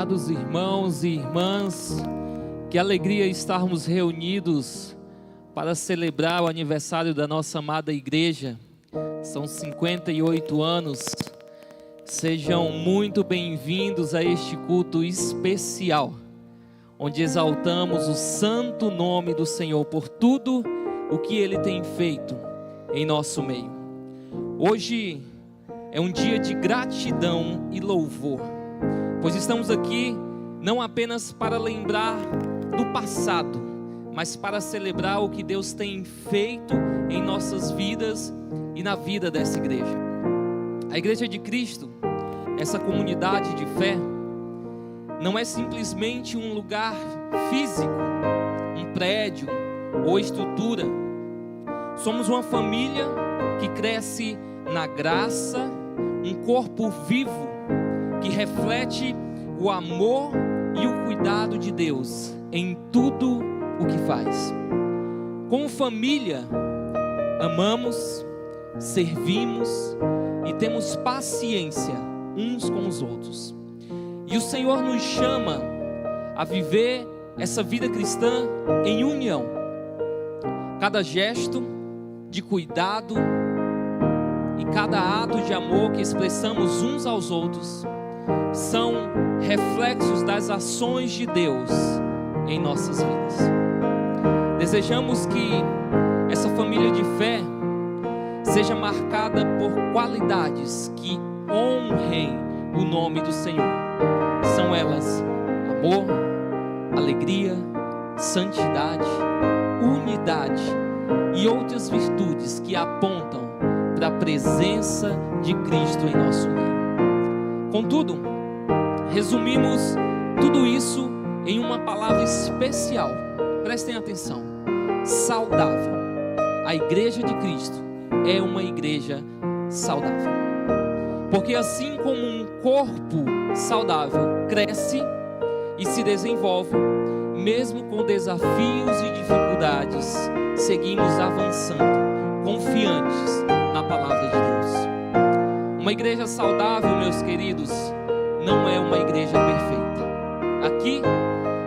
Amados irmãos e irmãs, que alegria estarmos reunidos para celebrar o aniversário da nossa amada igreja. São 58 anos. Sejam muito bem-vindos a este culto especial, onde exaltamos o santo nome do Senhor por tudo o que Ele tem feito em nosso meio. Hoje é um dia de gratidão e louvor, pois estamos aqui não apenas para lembrar do passado, mas para celebrar o que Deus tem feito em nossas vidas e na vida dessa igreja. A Igreja de Cristo, essa comunidade de fé, não é simplesmente um lugar físico, um prédio ou estrutura. Somos uma família que cresce na graça, um corpo vivo que reflete o amor e o cuidado de Deus em tudo o que faz. Como família, amamos, servimos e temos paciência uns com os outros. E o Senhor nos chama a viver essa vida cristã em união. Cada gesto de cuidado e cada ato de amor que expressamos uns aos outros são reflexos das ações de Deus em nossas vidas. Desejamos que essa família de fé seja marcada por qualidades que honrem o nome do Senhor. São elas amor, alegria, santidade, unidade e outras virtudes que apontam para a presença de Cristo em nosso meio. Contudo, resumimos tudo isso em uma palavra especial. Prestem atenção: saudável. A Igreja de Cristo é uma igreja saudável, porque assim como um corpo saudável cresce e se desenvolve, mesmo com desafios e dificuldades, seguimos avançando, confiantes na palavra de Deus. Uma igreja saudável, meus queridos, não é uma igreja perfeita. Aqui,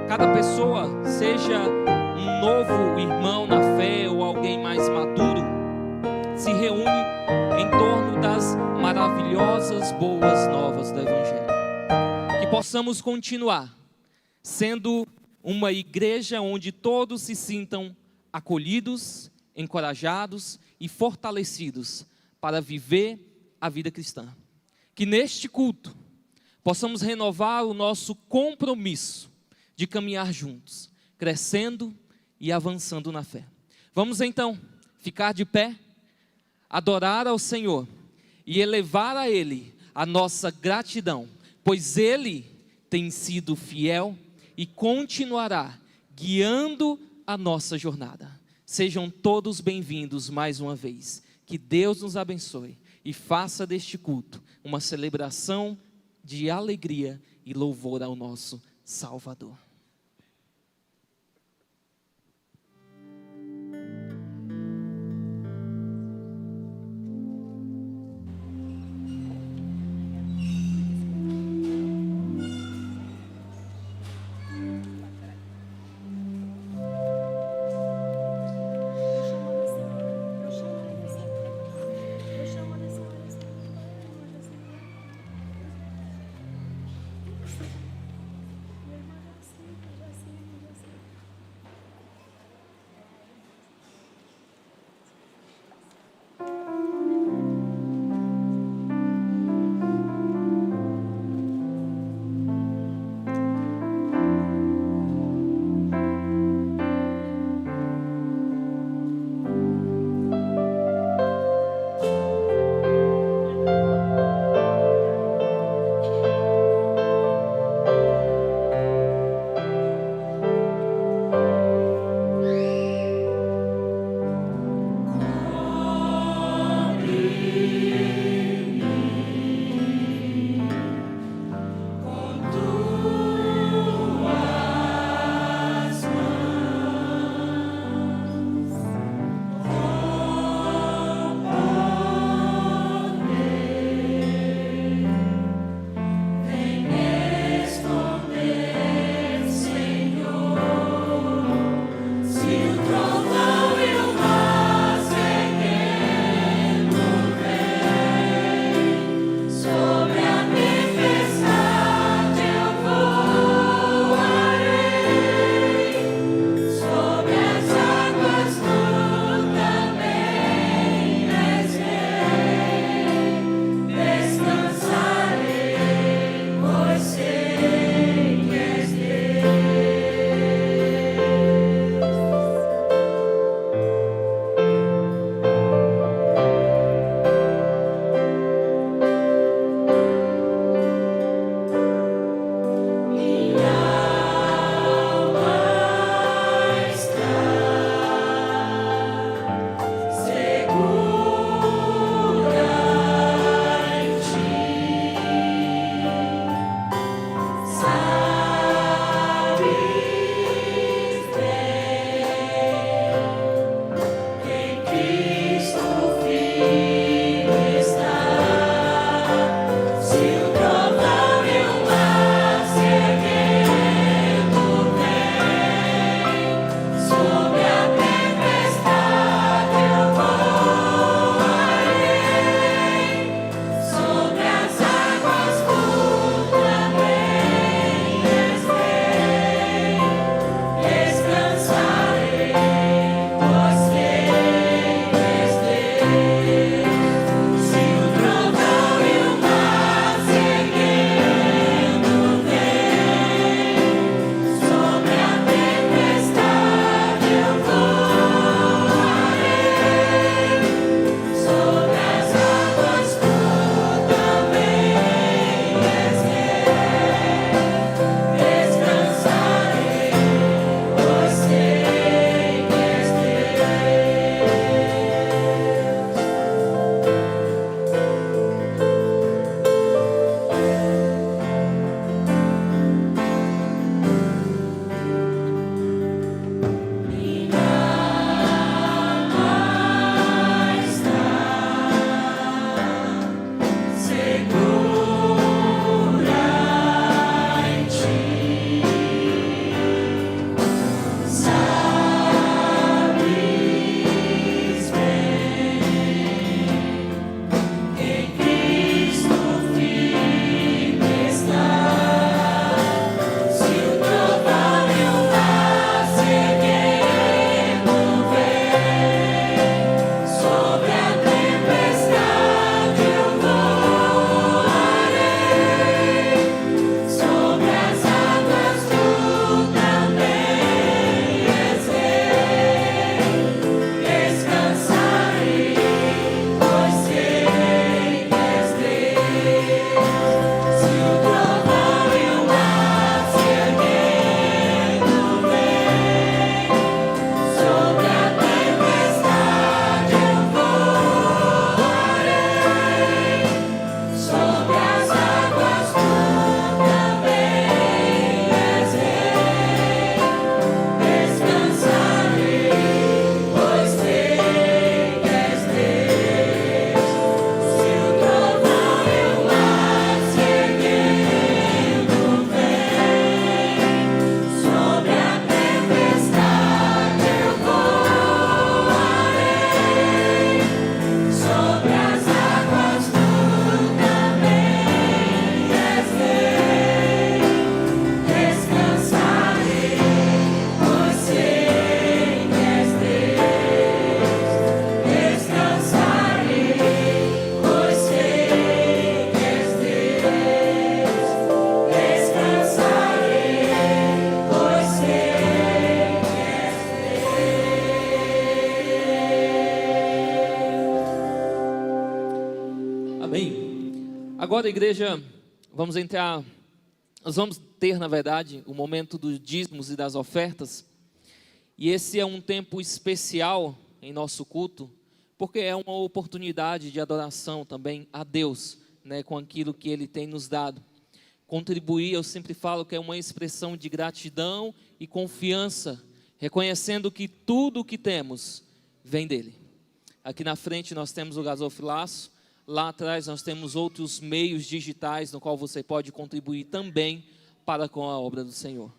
cada pessoa, seja um novo irmão na fé ou alguém mais maduro, se reúne em torno das maravilhosas boas novas do Evangelho. Que possamos continuar sendo uma igreja onde todos se sintam acolhidos, encorajados e fortalecidos para viver a vida cristã. Que neste culto possamos renovar o nosso compromisso de caminhar juntos, crescendo e avançando na fé. Vamos então ficar de pé, adorar ao Senhor e elevar a Ele a nossa gratidão, pois Ele tem sido fiel e continuará guiando a nossa jornada. Sejam todos bem-vindos mais uma vez. Que Deus nos abençoe e faça deste culto uma celebração de alegria e louvor ao nosso Salvador. Amém. Agora, igreja, nós vamos ter, na verdade, o momento dos dízimos e das ofertas. E esse é um tempo especial em nosso culto, porque é uma oportunidade de adoração também a Deus, né, com aquilo que Ele tem nos dado. Contribuir, eu sempre falo que é uma expressão de gratidão e confiança, reconhecendo que tudo o que temos vem dEle. Aqui na frente nós temos o gasofilaço, lá atrás nós temos outros meios digitais no qual você pode contribuir também para com a obra do Senhor.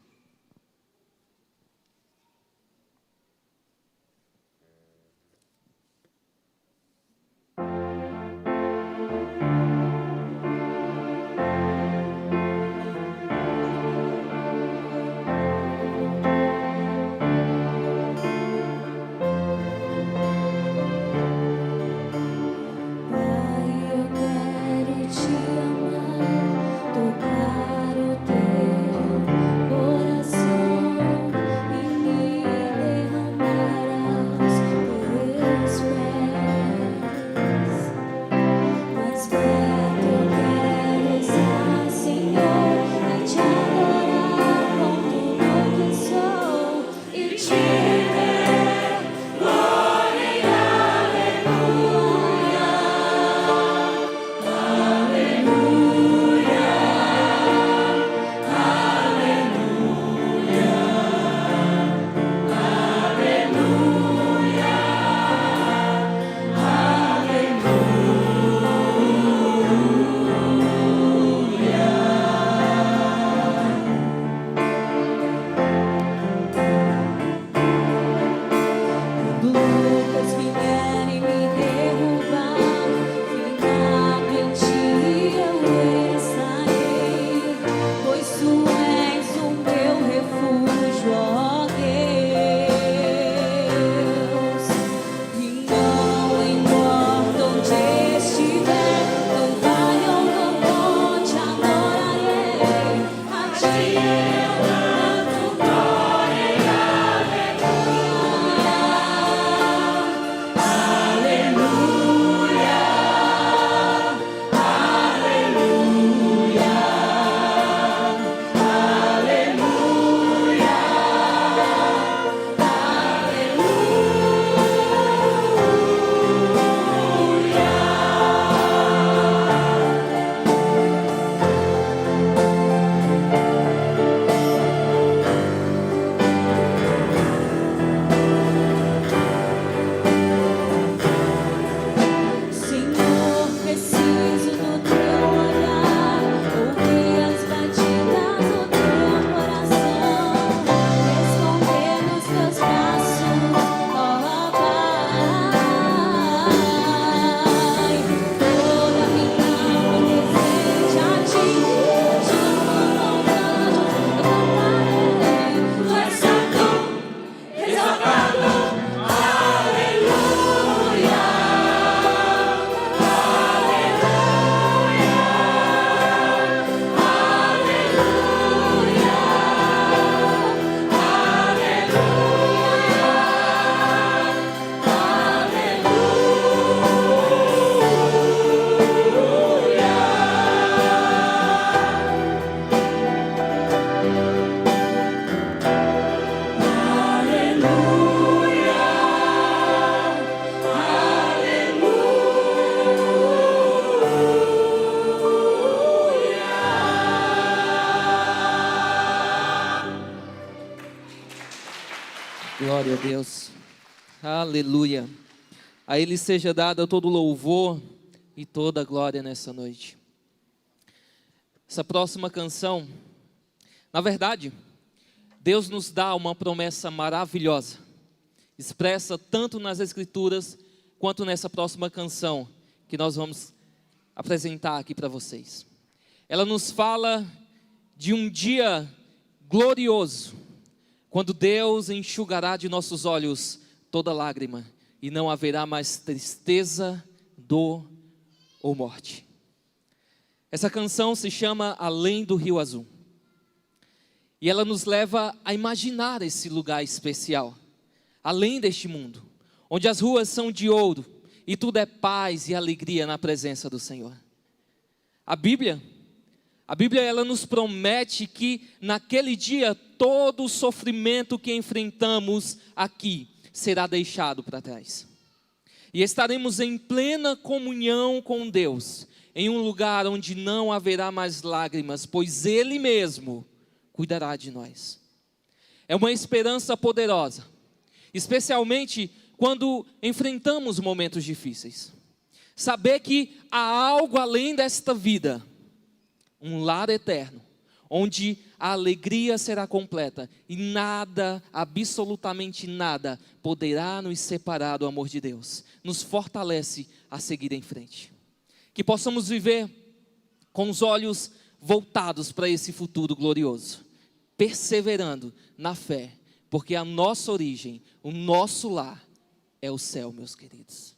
Glória a Deus, aleluia. A Ele seja dado todo louvor e toda glória nessa noite. Essa próxima canção, na verdade, Deus nos dá uma promessa maravilhosa, expressa tanto nas Escrituras, quanto nessa próxima canção, que nós vamos apresentar aqui para vocês. Ela nos fala de um dia glorioso, quando Deus enxugará de nossos olhos toda lágrima, e não haverá mais tristeza, dor ou morte. Essa canção se chama Além do Rio Azul, e ela nos leva a imaginar esse lugar especial, além deste mundo, onde as ruas são de ouro, e tudo é paz e alegria na presença do Senhor. A Bíblia ela nos promete que naquele dia todo o sofrimento que enfrentamos aqui será deixado para trás. E estaremos em plena comunhão com Deus, em um lugar onde não haverá mais lágrimas, pois Ele mesmo cuidará de nós. É uma esperança poderosa, especialmente quando enfrentamos momentos difíceis. Saber que há algo além desta vida, um lar eterno, onde a alegria será completa e nada, absolutamente nada, poderá nos separar do amor de Deus, nos fortalece a seguir em frente. Que possamos viver com os olhos voltados para esse futuro glorioso, perseverando na fé, porque a nossa origem, o nosso lar é o céu, meus queridos.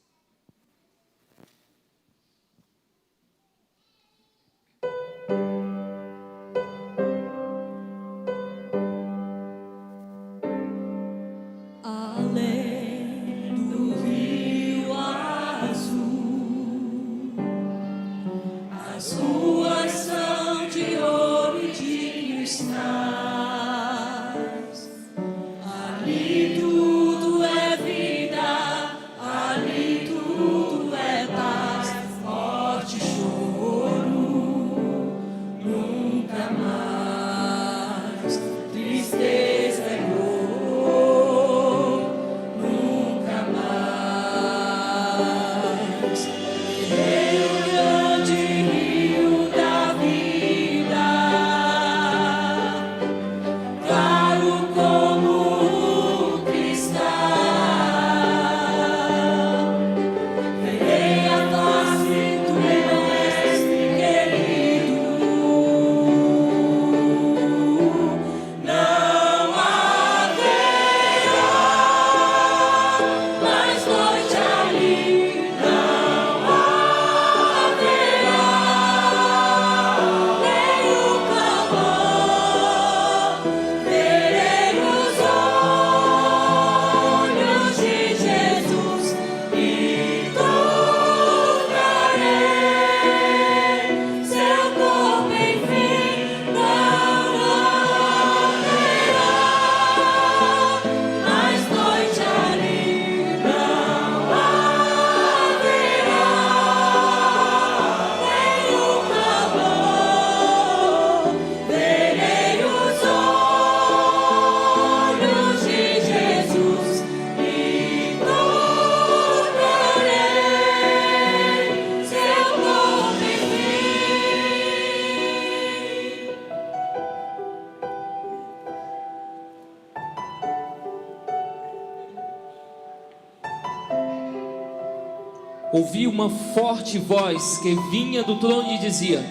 Ouvi uma forte voz que vinha do trono e dizia: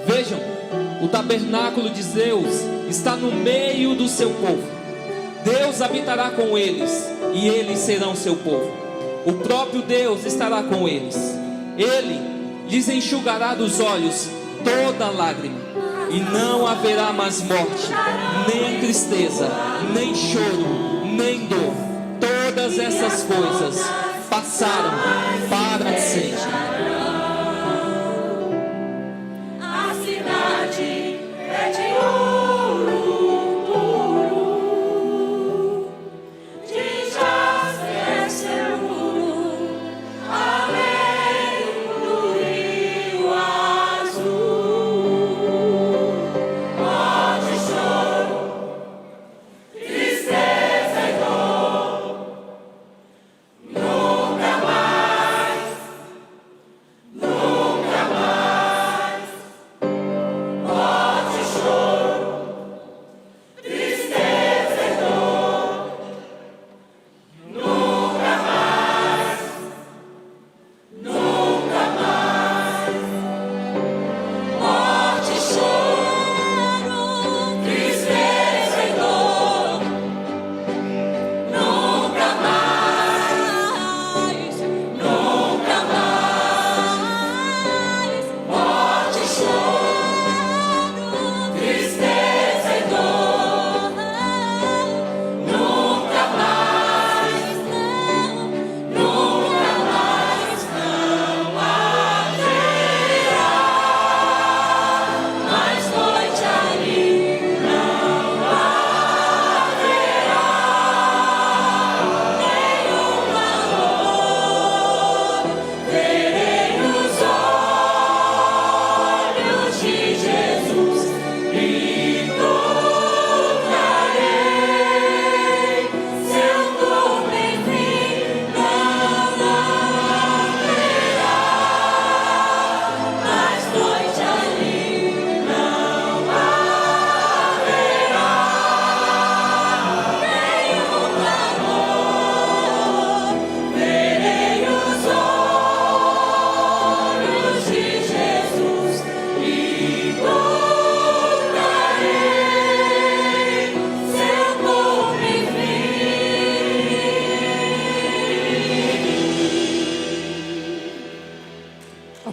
vejam, o tabernáculo de Deus está no meio do seu povo. Deus habitará com eles e eles serão seu povo. O próprio Deus estará com eles. Ele lhes enxugará dos olhos toda lágrima, e não haverá mais morte, nem tristeza, nem choro, nem dor. Todas essas coisas passaram para sempre. A cidade é de ouro puro, de jaspe é seu muro, além do rio azul. Morte, choro, tristeza e dor, nunca mais.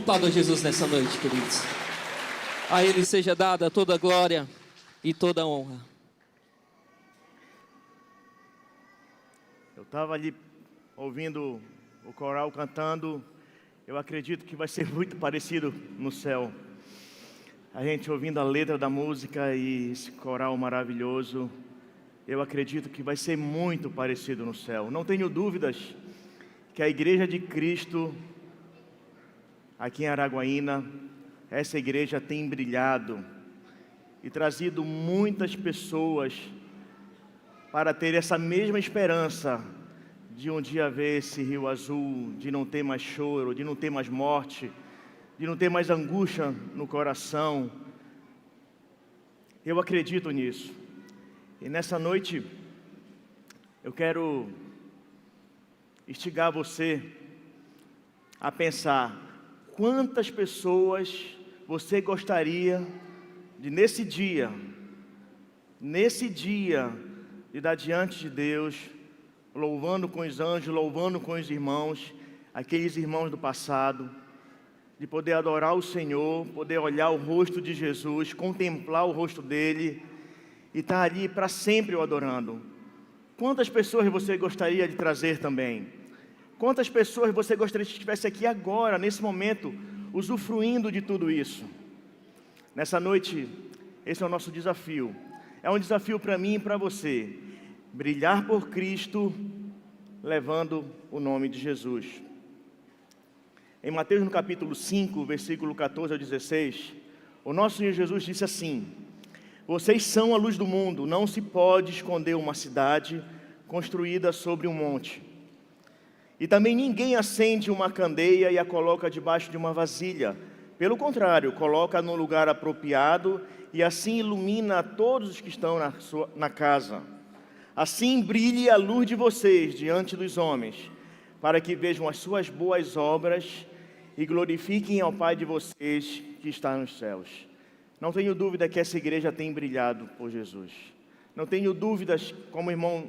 Aplauda Jesus nessa noite, queridos. A Ele seja dada toda a glória e toda a honra. Eu estava ali ouvindo o coral cantando. Eu acredito que vai ser muito parecido no céu. A gente ouvindo a letra da música e esse coral maravilhoso, eu acredito que vai ser muito parecido no céu. Não tenho dúvidas que a Igreja de Cristo, aqui em Araguaína, essa igreja tem brilhado e trazido muitas pessoas para ter essa mesma esperança de um dia ver esse rio azul, de não ter mais choro, de não ter mais morte, de não ter mais angústia no coração. Eu acredito nisso. E nessa noite, eu quero instigar você a pensar quantas pessoas você gostaria de nesse dia, de dar diante de Deus, louvando com os anjos, louvando com os irmãos, aqueles irmãos do passado, de poder adorar o Senhor, poder olhar o rosto de Jesus, contemplar o rosto dele e estar ali para sempre o adorando. Quantas pessoas você gostaria de trazer também? Quantas pessoas você gostaria que estivesse aqui agora, nesse momento, usufruindo de tudo isso? Nessa noite, esse é o nosso desafio. É um desafio para mim e para você. Brilhar por Cristo, levando o nome de Jesus. Em Mateus no capítulo 5, versículo 14 ao 16, o nosso Senhor Jesus disse assim: vocês são a luz do mundo, não se pode esconder uma cidade construída sobre um monte. E também ninguém acende uma candeia e a coloca debaixo de uma vasilha. Pelo contrário, coloca no lugar apropriado e assim ilumina a todos os que estão na casa. Assim brilhe a luz de vocês diante dos homens, para que vejam as suas boas obras e glorifiquem ao Pai de vocês que está nos céus. Não tenho dúvida que essa igreja tem brilhado por Jesus. Não tenho dúvidas, como o irmão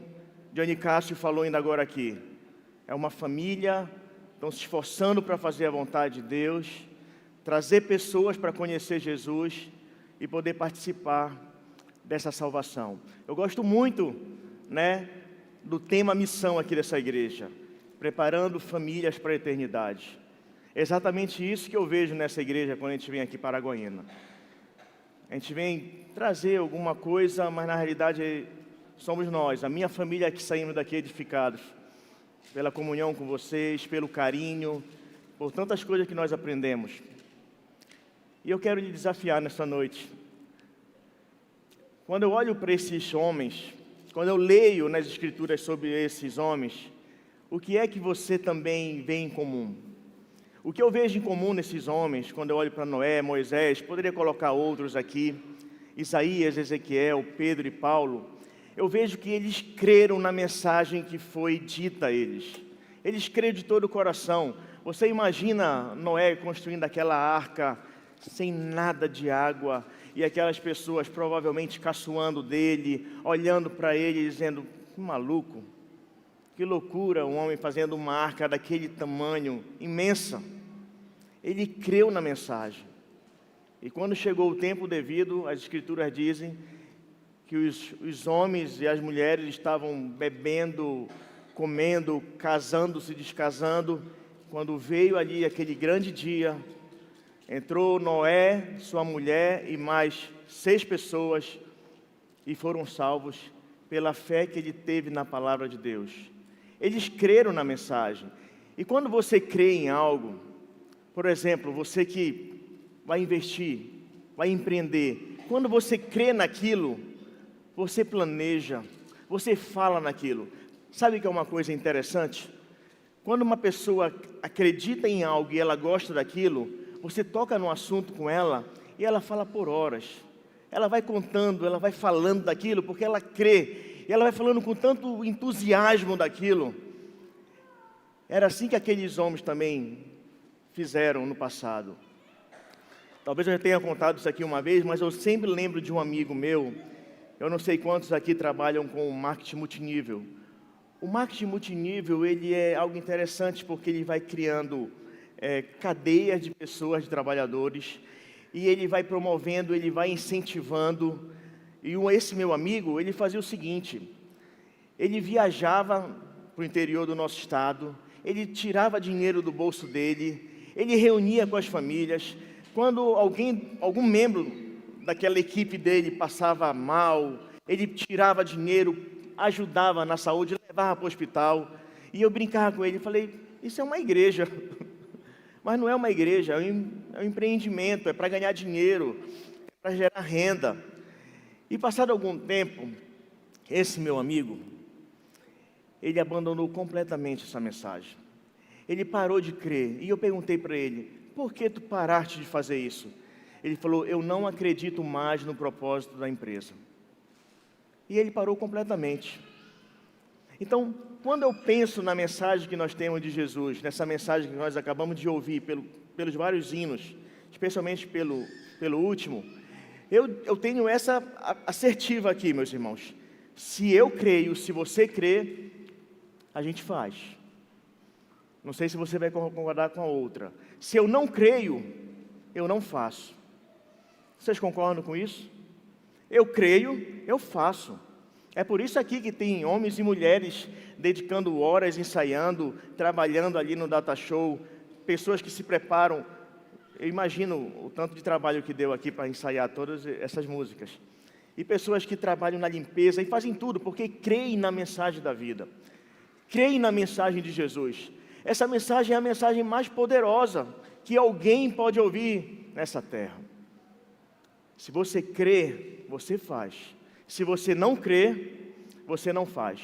Johnny Cássio falou ainda agora aqui. É uma família, estão se esforçando para fazer a vontade de Deus, trazer pessoas para conhecer Jesus e poder participar dessa salvação. Eu gosto muito, do tema missão aqui dessa igreja, preparando famílias para a eternidade. É exatamente isso que eu vejo nessa igreja quando a gente vem aqui para Araguaína. A gente vem trazer alguma coisa, mas na realidade somos nós, a minha família, que saímos daqui edificados pela comunhão com vocês, pelo carinho, por tantas coisas que nós aprendemos. E eu quero lhe desafiar nessa noite. Quando eu olho para esses homens, quando eu leio nas Escrituras sobre esses homens, o que é que você também vê em comum? O que eu vejo em comum nesses homens, quando eu olho para Noé, Moisés, poderia colocar outros aqui, Isaías, Ezequiel, Pedro e Paulo, eu vejo que eles creram na mensagem que foi dita a eles. Eles creram de todo o coração. Você imagina Noé construindo aquela arca sem nada de água, e aquelas pessoas provavelmente caçoando dele, olhando para ele e dizendo: que maluco, que loucura, um homem fazendo uma arca daquele tamanho, imensa. Ele creu na mensagem. E quando chegou o tempo devido, as Escrituras dizem que os homens e as mulheres estavam bebendo, comendo, casando-se, descasando. Quando veio ali aquele grande dia, entrou Noé, sua mulher e mais 6 pessoas e foram salvos pela fé que ele teve na palavra de Deus. Eles creram na mensagem. E quando você crê em algo, por exemplo, você que vai investir, vai empreender, quando você crê naquilo, você planeja, você fala naquilo. Sabe que é uma coisa interessante? Quando uma pessoa acredita em algo e ela gosta daquilo, você toca no assunto com ela e ela fala por horas. Ela vai contando, ela vai falando daquilo porque ela crê. E ela vai falando com tanto entusiasmo daquilo. Era assim que aqueles homens também fizeram no passado. Talvez eu já tenha contado isso aqui uma vez, mas eu sempre lembro de um amigo meu. Eu não sei quantos aqui trabalham com marketing multinível. O marketing multinível, ele é algo interessante porque ele vai criando cadeias de pessoas, de trabalhadores, e ele vai promovendo, ele vai incentivando. E esse meu amigo, ele fazia o seguinte: ele viajava para o interior do nosso estado, ele tirava dinheiro do bolso dele, ele reunia com as famílias. Quando algum membro daquela equipe dele passava mal, ele tirava dinheiro, ajudava na saúde, levava para o hospital. E eu brincava com ele, falei: isso é uma igreja. Mas não é uma igreja, é um empreendimento, é para ganhar dinheiro, é para gerar renda. E passado algum tempo, esse meu amigo, ele abandonou completamente essa mensagem. Ele parou de crer. E eu perguntei para ele: por que tu paraste de fazer isso? Ele falou: eu não acredito mais no propósito da empresa. E ele parou completamente. Então, quando eu penso na mensagem que nós temos de Jesus, nessa mensagem que nós acabamos de ouvir pelos vários hinos, especialmente pelo último, eu tenho essa assertiva aqui, meus irmãos: se eu creio, se você crê, a gente faz. Não sei se você vai concordar com a outra. Se eu não creio, eu não faço. Vocês concordam com isso? Eu creio, eu faço. É por isso aqui que tem homens e mulheres dedicando horas, ensaiando, trabalhando ali no Data Show, pessoas que se preparam. Eu imagino o tanto de trabalho que deu aqui para ensaiar todas essas músicas. E pessoas que trabalham na limpeza e fazem tudo porque creem na mensagem da vida. Creem na mensagem de Jesus. Essa mensagem é a mensagem mais poderosa que alguém pode ouvir nessa terra. Se você crê, você faz. Se você não crê, você não faz.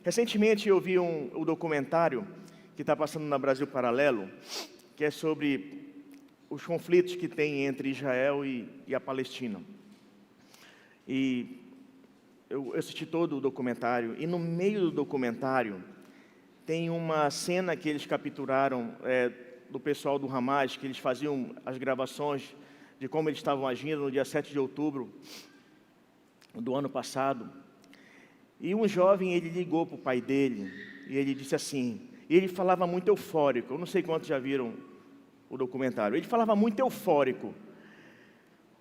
Recentemente eu vi um documentário que está passando na Brasil Paralelo, que é sobre os conflitos que tem entre Israel e a Palestina. E eu assisti todo o documentário, e no meio do documentário tem uma cena que eles capturaram do pessoal do Hamas, que eles faziam as gravações de como eles estavam agindo no dia 7 de outubro do ano passado. E um jovem, ele ligou para o pai dele, e ele disse assim, e ele falava muito eufórico, eu não sei quantos já viram o documentário, ele falava muito eufórico: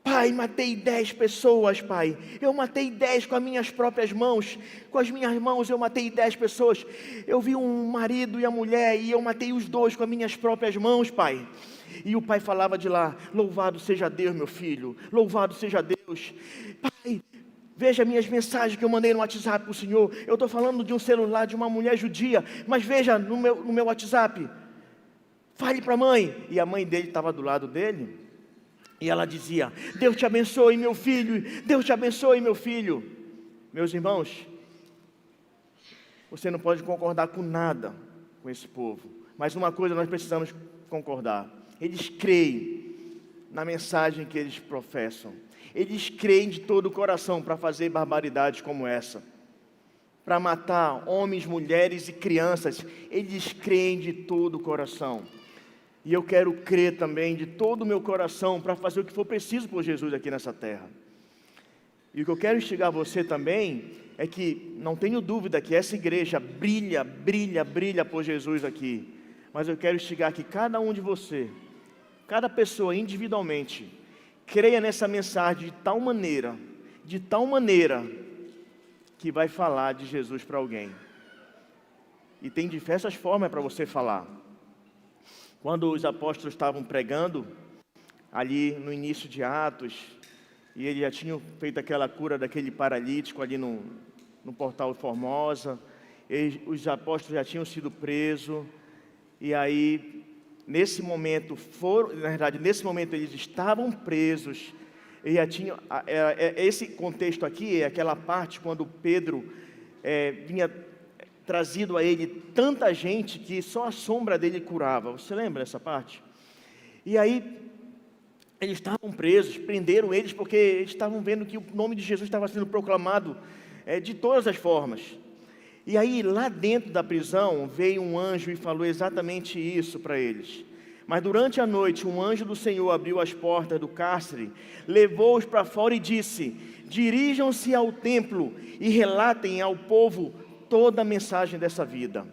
pai, matei 10 pessoas, pai, eu matei 10 com as minhas próprias mãos, com as minhas mãos eu matei 10 pessoas, eu vi um marido e a mulher, e eu matei os dois com as minhas próprias mãos, pai. E o pai falava de lá: louvado seja Deus, meu filho, louvado seja Deus. Pai, veja minhas mensagens que eu mandei no WhatsApp para o senhor. Eu estou falando de um celular de uma mulher judia, mas veja no meu WhatsApp. Fale para a mãe. E a mãe dele estava do lado dele. E ela dizia: Deus te abençoe, meu filho. Deus te abençoe, meu filho. Meus irmãos, você não pode concordar com nada com esse povo. Mas uma coisa nós precisamos concordar: eles creem na mensagem que eles professam. Eles creem de todo o coração para fazer barbaridades como essa, para matar homens, mulheres e crianças. Eles creem de todo o coração. E eu quero crer também de todo o meu coração para fazer o que for preciso por Jesus aqui nessa terra. E o que eu quero instigar você também é que não tenho dúvida que essa igreja brilha, brilha, brilha por Jesus aqui. Mas eu quero instigar que cada um de você, cada pessoa individualmente, creia nessa mensagem de tal maneira, que vai falar de Jesus para alguém. E tem diversas formas para você falar. Quando os apóstolos estavam pregando, ali no início de Atos, e eles já tinham feito aquela cura daquele paralítico ali no portal Formosa, os apóstolos já tinham sido presos, e aí, nesse momento eles estavam presos, e já tinham, esse contexto aqui é aquela parte quando Pedro vinha trazido a ele tanta gente que só a sombra dele curava. Você lembra dessa parte? E aí, eles estavam presos, prenderam eles porque eles estavam vendo que o nome de Jesus estava sendo proclamado de todas as formas. E aí, lá dentro da prisão, veio um anjo e falou exatamente isso para eles. Mas durante a noite, um anjo do Senhor abriu as portas do cárcere, levou-os para fora e disse: dirijam-se ao templo e relatem ao povo toda a mensagem dessa vida.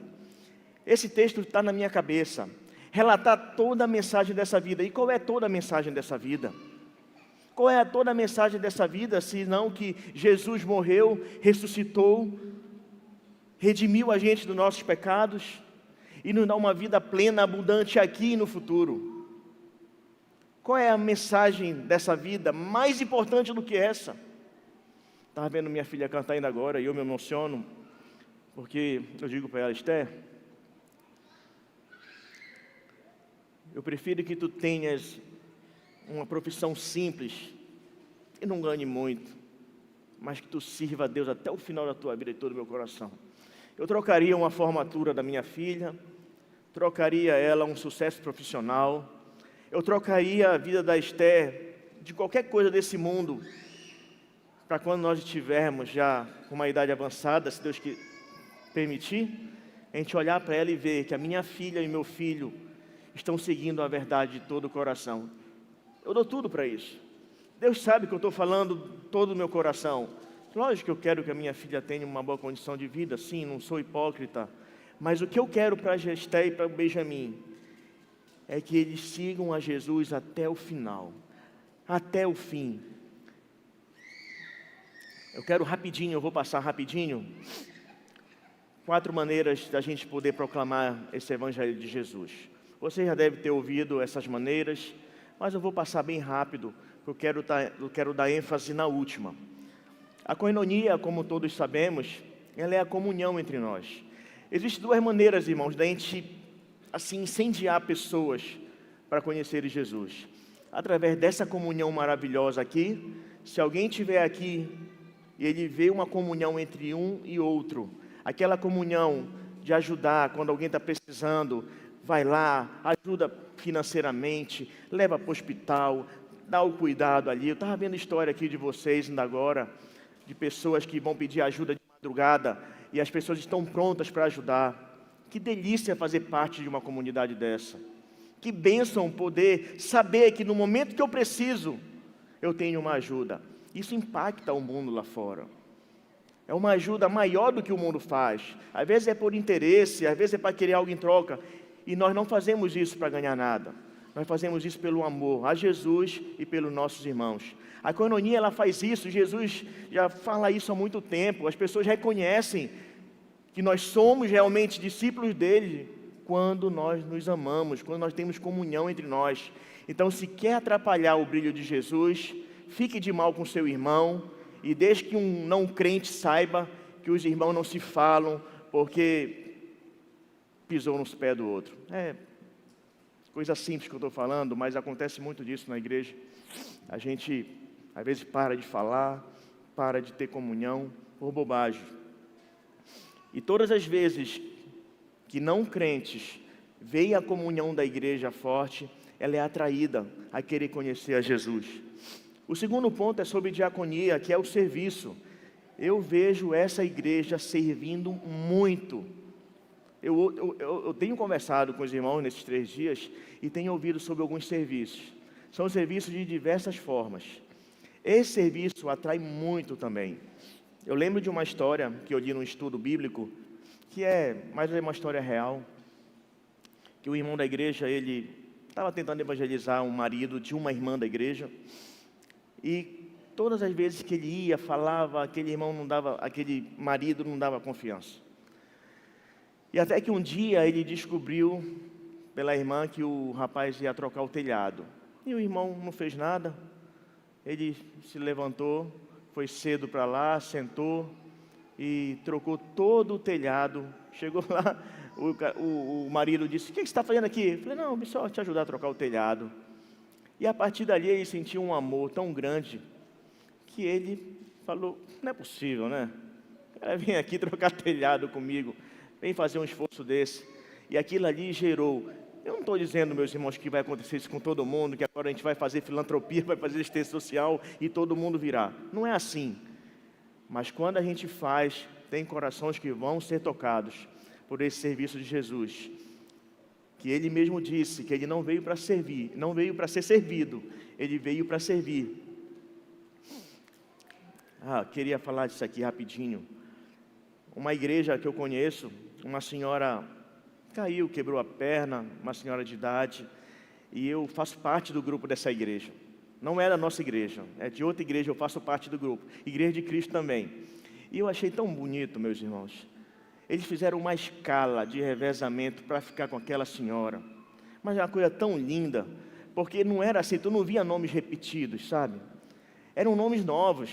Esse texto está na minha cabeça. relatar toda a mensagem dessa vida. E qual é toda a mensagem dessa vida? Qual é toda a mensagem dessa vida, se não que Jesus morreu, ressuscitou, redimiu a gente dos nossos pecados e nos dá uma vida plena, abundante aqui e no futuro? Qual é a mensagem dessa vida mais importante do que essa? Estava vendo minha filha cantar ainda agora e eu me emociono, porque eu digo para ela: Esther, eu prefiro que tu tenhas uma profissão simples e não ganhe muito, mas que tu sirva a Deus até o final da tua vida e todo o meu coração. Eu trocaria uma formatura da minha filha, trocaria ela um sucesso profissional, eu trocaria a vida da Esther de qualquer coisa desse mundo, para quando nós estivermos já com uma idade avançada, se Deus permitir, a gente olhar para ela e ver que a minha filha e meu filho estão seguindo a verdade de todo o coração. Eu dou tudo para isso. Deus sabe que eu estou falando todo o meu coração. Lógico que eu quero que a minha filha tenha uma boa condição de vida, sim, não sou hipócrita. Mas o que eu quero para a Gesté e para o Benjamin é que eles sigam a Jesus até o final, até o fim. Eu quero rapidinho, eu vou passar rapidinho, 4 maneiras da gente poder proclamar esse Evangelho de Jesus. Você já deve ter ouvido essas maneiras, mas eu vou passar bem rápido, porque eu quero dar ênfase na última. A koinonia, como todos sabemos, ela é a comunhão entre nós. Existem 2 maneiras, irmãos, da gente assim incendiar pessoas para conhecerem Jesus. Através dessa comunhão maravilhosa aqui, se alguém estiver aqui e ele vê uma comunhão entre um e outro, aquela comunhão de ajudar quando alguém está precisando, vai lá, ajuda financeiramente, leva para o hospital, dá o cuidado ali. Eu estava vendo a história aqui de vocês ainda agora, de pessoas que vão pedir ajuda de madrugada e as pessoas estão prontas para ajudar. Que delícia fazer parte de uma comunidade dessa. Que bênção poder saber que no momento que eu preciso, eu tenho uma ajuda. Isso impacta o mundo lá fora. É uma ajuda maior do que o mundo faz. Às vezes é por interesse, às vezes é para querer algo em troca. E nós não fazemos isso para ganhar nada. Nós fazemos isso pelo amor a Jesus e pelos nossos irmãos. A koinonia, ela faz isso. Jesus já fala isso há muito tempo. As pessoas reconhecem que nós somos realmente discípulos dele quando nós nos amamos, quando nós temos comunhão entre nós. Então, se quer atrapalhar o brilho de Jesus, fique de mal com seu irmão e deixe que um não crente saiba que os irmãos não se falam porque pisou nos pés do outro. É coisa simples que eu estou falando, mas acontece muito disso na igreja. A gente, às vezes, para de falar, para de ter comunhão por bobagem. E todas as vezes que não crentes veem a comunhão da igreja forte, ela é atraída a querer conhecer a Jesus. O segundo ponto é sobre diaconia, que é o serviço. Eu vejo essa igreja servindo muito. Eu tenho conversado com os irmãos nesses 3 dias e tenho ouvido sobre alguns serviços. São serviços de diversas formas. Esse serviço atrai muito também. Eu lembro de uma história que eu li num estudo bíblico, mas é uma história real, que o irmão da igreja, ele estava tentando evangelizar um marido de uma irmã da igreja, e todas as vezes que ele ia, falava, aquele marido não dava confiança. E até que um dia ele descobriu pela irmã que o rapaz ia trocar o telhado. E o irmão não fez nada, ele se levantou, foi cedo para lá, sentou e trocou todo o telhado. Chegou lá, o marido disse: "O que você está fazendo aqui?" Eu falei: "Não, só te ajudar a trocar o telhado." E a partir dali ele sentiu um amor tão grande que ele falou: "Não é possível, né? O cara vem aqui trocar telhado comigo, vem fazer um esforço desse." E aquilo ali gerou. Eu não estou dizendo, meus irmãos, que vai acontecer isso com todo mundo, que agora a gente vai fazer filantropia, vai fazer assistência social e todo mundo virá. Não é assim. Mas quando a gente faz, tem corações que vão ser tocados por esse serviço de Jesus. Que ele mesmo disse que ele não veio para servir, não veio para ser servido, ele veio para servir. Queria falar disso aqui rapidinho. Uma igreja que eu conheço, uma senhora caiu, quebrou a perna, uma senhora de idade, e eu faço parte do grupo dessa igreja. Não é da nossa igreja, é de outra igreja, eu faço parte do grupo, Igreja de Cristo também. E eu achei tão bonito, meus irmãos. Eles fizeram uma escala de revezamento para ficar com aquela senhora. Mas é uma coisa tão linda, porque não era assim, tu não via nomes repetidos, sabe? Eram nomes novos.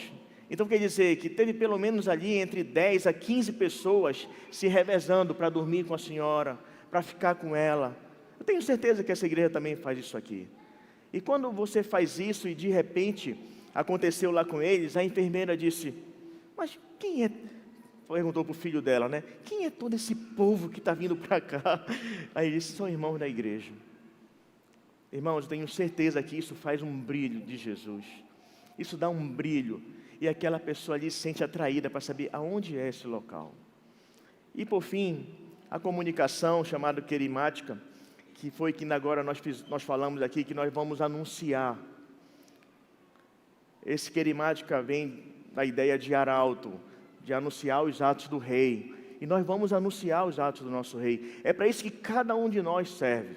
Então quer dizer que teve pelo menos ali entre 10 a 15 pessoas se revezando para dormir com a senhora, para ficar com ela. Eu tenho certeza que essa igreja também faz isso aqui. E quando você faz isso e de repente aconteceu lá com eles, a enfermeira disse, mas quem é? Perguntou para o filho dela, né? Quem é todo esse povo que está vindo para cá? Aí ele disse, são irmãos da igreja. Irmãos, eu tenho certeza que isso faz um brilho de Jesus. Isso dá um brilho. E aquela pessoa ali se sente atraída para saber aonde é esse local. E por fim, a comunicação chamada querimática, que foi que agora nós falamos aqui, que nós vamos anunciar. Esse querimática vem da ideia de arauto, de anunciar os atos do rei. E nós vamos anunciar os atos do nosso rei. É para isso que cada um de nós serve.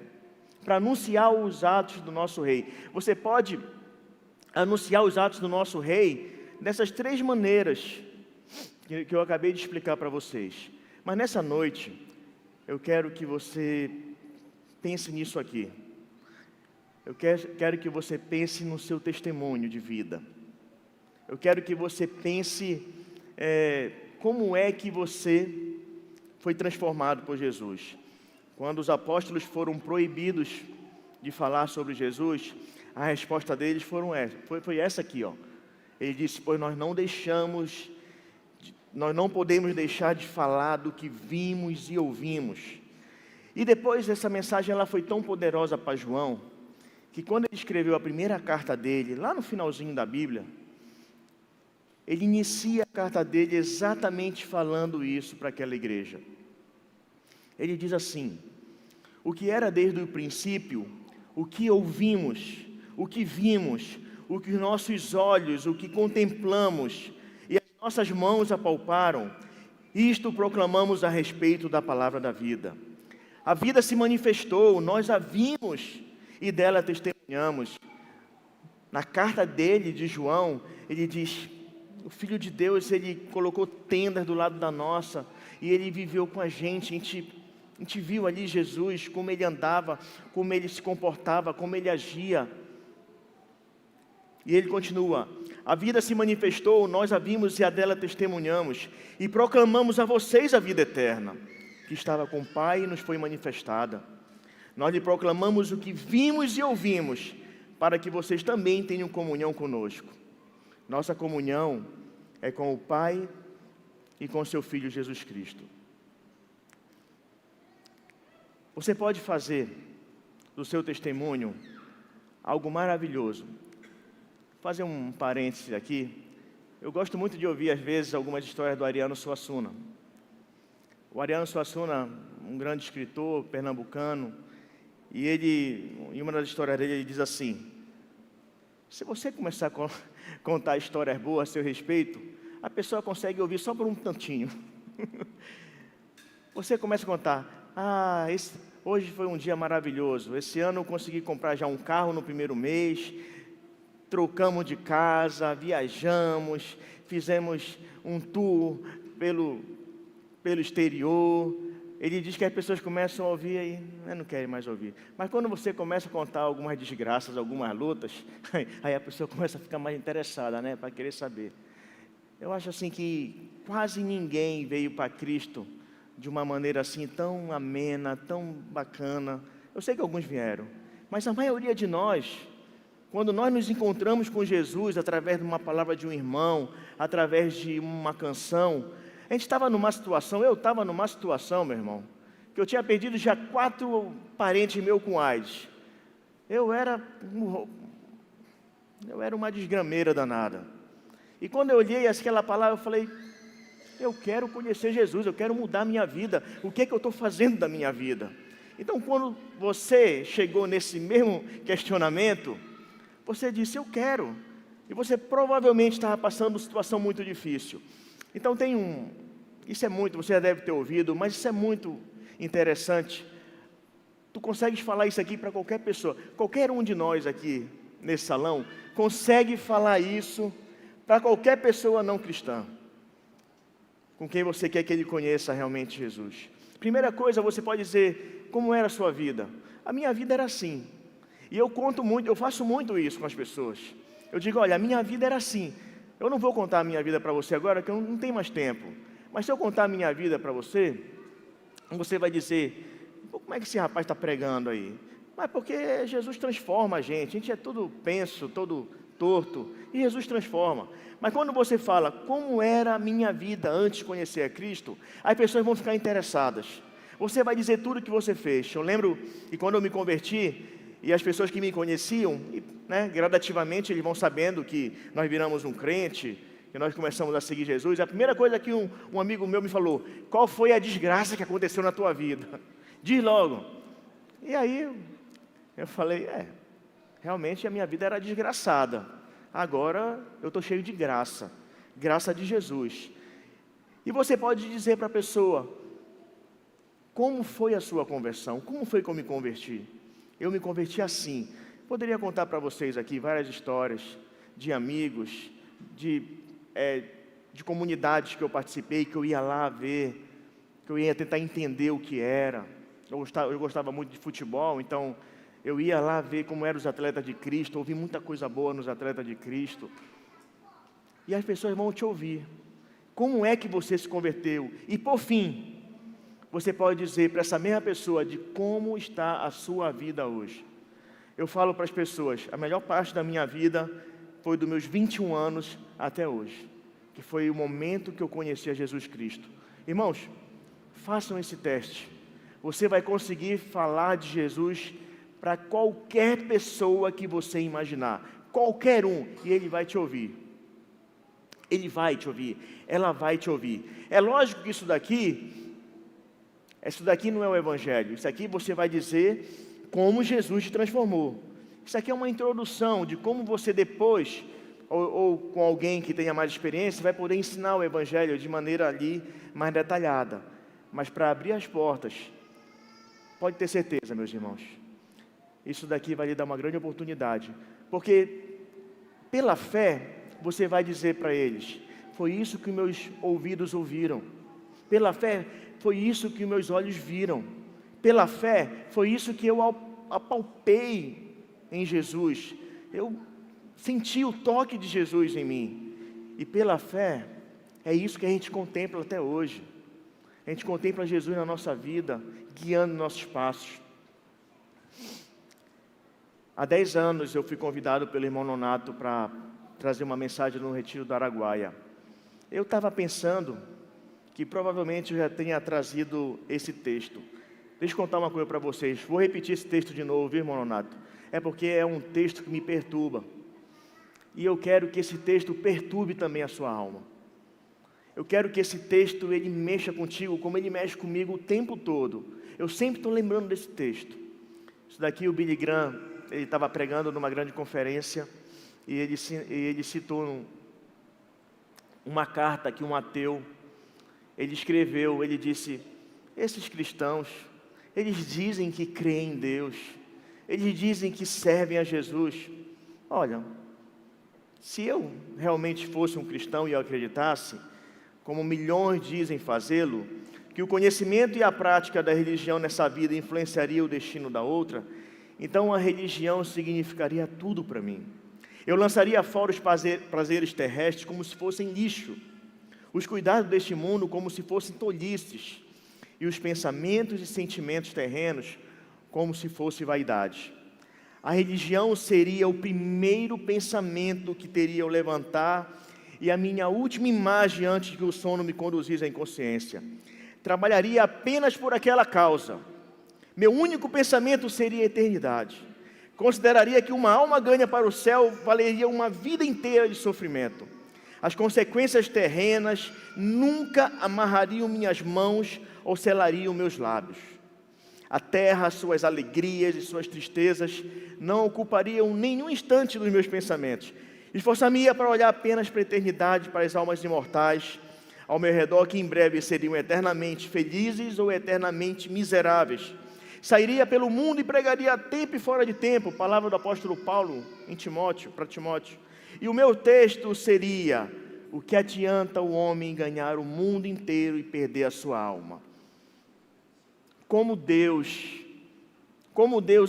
Para anunciar os atos do nosso rei. Você pode anunciar os atos do nosso rei dessas 3 maneiras que eu acabei de explicar para vocês. Mas nessa noite, eu quero que você pense nisso aqui. Eu quero que você pense no seu testemunho de vida. Eu quero que você pense como é que você foi transformado por Jesus. Quando os apóstolos foram proibidos de falar sobre Jesus, a resposta deles foi essa aqui, ó. Ele disse, pois nós não podemos deixar de falar do que vimos e ouvimos. E depois essa mensagem ela foi tão poderosa para João, que quando ele escreveu a primeira carta dele, lá no finalzinho da Bíblia, ele inicia a carta dele exatamente falando isso para aquela igreja. Ele diz assim, o que era desde o princípio, o que ouvimos, o que vimos, o que os nossos olhos, o que contemplamos e as nossas mãos apalparam, isto proclamamos a respeito da palavra da vida. A vida se manifestou, nós a vimos e dela testemunhamos. Na carta dele, de João, ele diz, o Filho de Deus, ele colocou tendas do lado da nossa e ele viveu com a gente viu ali Jesus, como ele andava, como ele se comportava, como ele agia. E ele continua, a vida se manifestou, nós a vimos e a dela testemunhamos, e proclamamos a vocês a vida eterna, que estava com o Pai e nos foi manifestada. Nós lhe proclamamos o que vimos e ouvimos, para que vocês também tenham comunhão conosco. Nossa comunhão é com o Pai e com seu Filho Jesus Cristo. Você pode fazer do seu testemunho algo maravilhoso. Vou fazer um parêntese aqui. Eu gosto muito de ouvir, às vezes, algumas histórias do Ariano Suassuna. O Ariano Suassuna, um grande escritor pernambucano, e ele, em uma das histórias dele, ele diz assim, se você começar a contar histórias boas a seu respeito, a pessoa consegue ouvir só por um tantinho. Você começa a contar, hoje foi um dia maravilhoso, esse ano eu consegui comprar já um carro no primeiro mês, trocamos de casa, viajamos, fizemos um tour pelo exterior. Ele diz que as pessoas começam a ouvir e não querem mais ouvir. Mas quando você começa a contar algumas desgraças, algumas lutas, aí a pessoa começa a ficar mais interessada, né, para querer saber. Eu acho assim que quase ninguém veio para Cristo de uma maneira assim tão amena, tão bacana. Eu sei que alguns vieram, mas a maioria de nós, quando nós nos encontramos com Jesus através de uma palavra de um irmão, através de uma canção, a gente estava numa situação, eu estava numa situação, meu irmão, que eu tinha perdido já 4 parentes meus com AIDS. Eu era uma desgrameira danada. E quando eu olhei aquela palavra, eu falei, eu quero conhecer Jesus, eu quero mudar a minha vida. O que é que eu estou fazendo da minha vida? Então, quando você chegou nesse mesmo questionamento, você disse, eu quero. E você provavelmente estava passando uma situação muito difícil. Então, isso é muito, você já deve ter ouvido, mas isso é muito interessante, Tu consegues falar isso aqui para qualquer pessoa. Qualquer um de nós aqui nesse salão consegue falar isso para qualquer pessoa não cristã, com quem você quer que ele conheça realmente Jesus. Primeira coisa, você pode dizer, como era a sua vida? A minha vida era assim. E eu conto muito, eu faço muito isso com as pessoas. Eu digo, olha, a minha vida era assim. Eu não vou contar a minha vida para você agora, que eu não tenho mais tempo. Mas se eu contar a minha vida para você, você vai dizer, como é que esse rapaz está pregando aí? Mas porque Jesus transforma a gente é todo penso, todo torto, e Jesus transforma. Mas quando você fala, como era a minha vida antes de conhecer a Cristo, as pessoas vão ficar interessadas. Você vai dizer tudo o que você fez. Eu lembro que quando eu me converti, e as pessoas que me conheciam, gradativamente eles vão sabendo que nós viramos um crente, que nós começamos a seguir Jesus. A primeira coisa que um amigo meu me falou, qual foi a desgraça que aconteceu na tua vida? Diz logo. E aí eu falei, realmente a minha vida era desgraçada. Agora eu estou cheio de graça. Graça de Jesus. E você pode dizer para a pessoa, como foi a sua conversão? Como foi que eu me converti? Eu me converti assim. Poderia contar para vocês aqui várias histórias de amigos, de comunidades que eu participei, que eu ia lá ver, que eu ia tentar entender o que era. Eu gostava muito de futebol, então eu ia lá ver como eram os atletas de Cristo, ouvi muita coisa boa nos atletas de Cristo. E as pessoas vão te ouvir. Como é que você se converteu? E por fim, você pode dizer para essa mesma pessoa de como está a sua vida hoje. Eu falo para as pessoas, a melhor parte da minha vida foi dos meus 21 anos até hoje, que foi o momento que eu conheci a Jesus Cristo. Irmãos, façam esse teste. Você vai conseguir falar de Jesus para qualquer pessoa que você imaginar, qualquer um, e ele vai te ouvir. Ele vai te ouvir, ela vai te ouvir. É lógico que isso daqui não é o Evangelho. Isso aqui você vai dizer como Jesus te transformou. Isso aqui é uma introdução de como você depois, ou com alguém que tenha mais experiência, vai poder ensinar o Evangelho de maneira ali mais detalhada. Mas para abrir as portas, pode ter certeza, meus irmãos, isso daqui vai lhe dar uma grande oportunidade. Porque pela fé, você vai dizer para eles, foi isso que meus ouvidos ouviram. Pela fé, foi isso que meus olhos viram. Pela fé, foi isso que eu apalpei em Jesus. Eu senti o toque de Jesus em mim. E pela fé, é isso que a gente contempla até hoje. A gente contempla Jesus na nossa vida, guiando nossos passos. Há 10 anos eu fui convidado pelo irmão Nonato para trazer uma mensagem no Retiro do Araguaia. Eu estava pensando que provavelmente eu já tenha trazido esse texto. Deixa eu contar uma coisa para vocês. Vou repetir esse texto de novo, viu, irmão Nonato? É porque é um texto que me perturba. E eu quero que esse texto perturbe também a sua alma. Eu quero que esse texto, ele mexa contigo como ele mexe comigo o tempo todo. Eu sempre estou lembrando desse texto. Isso daqui o Billy Graham, ele estava pregando numa grande conferência e ele citou uma carta que um ateu, ele escreveu, ele disse, esses cristãos, eles dizem que creem em Deus, eles dizem que servem a Jesus. Olha, se eu realmente fosse um cristão e eu acreditasse, como milhões dizem fazê-lo, que o conhecimento e a prática da religião nessa vida influenciaria o destino da outra, então a religião significaria tudo para mim. Eu lançaria fora os prazeres terrestres como se fossem lixo, os cuidados deste mundo como se fossem tolices, e os pensamentos e sentimentos terrenos como se fosse vaidade. A religião seria o primeiro pensamento que teria eu levantar e a minha última imagem antes que o sono me conduzisse à inconsciência. Trabalharia apenas por aquela causa. Meu único pensamento seria a eternidade. Consideraria que uma alma ganha para o céu valeria uma vida inteira de sofrimento. As consequências terrenas nunca amarrariam minhas mãos ou selariam meus lábios. A terra, suas alegrias e suas tristezas não ocupariam nenhum instante dos meus pensamentos. Esforçar-me-ia para olhar apenas para a eternidade, para as almas imortais ao meu redor, que em breve seriam eternamente felizes ou eternamente miseráveis. Sairia pelo mundo e pregaria a tempo e fora de tempo, palavra do apóstolo Paulo em Timóteo, para Timóteo. E o meu texto seria: o que adianta o homem ganhar o mundo inteiro e perder a sua alma? Como Deus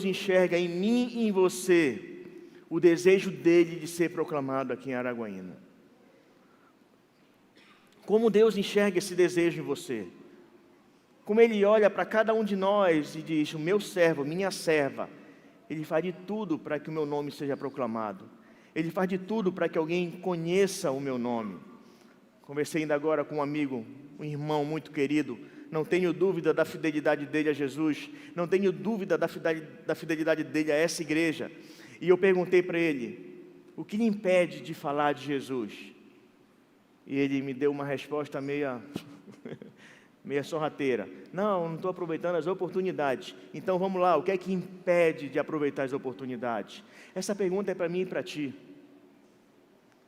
enxerga em mim e em você o desejo dele de ser proclamado aqui em Araguaína? Como Deus enxerga esse desejo em você? Como Ele olha para cada um de nós e diz: o meu servo, minha serva, ele faz de tudo para que o meu nome seja proclamado. Ele faz de tudo para que alguém conheça o meu nome. Conversei ainda agora com um amigo, um irmão muito querido. Não tenho dúvida da fidelidade dele a Jesus. Não tenho dúvida da fidelidade dele a essa igreja. E eu perguntei para ele: o que lhe impede de falar de Jesus? E ele me deu uma resposta meia sorrateira. Não estou aproveitando as oportunidades. Então vamos lá, o que é que impede de aproveitar as oportunidades? Essa pergunta é para mim e para ti.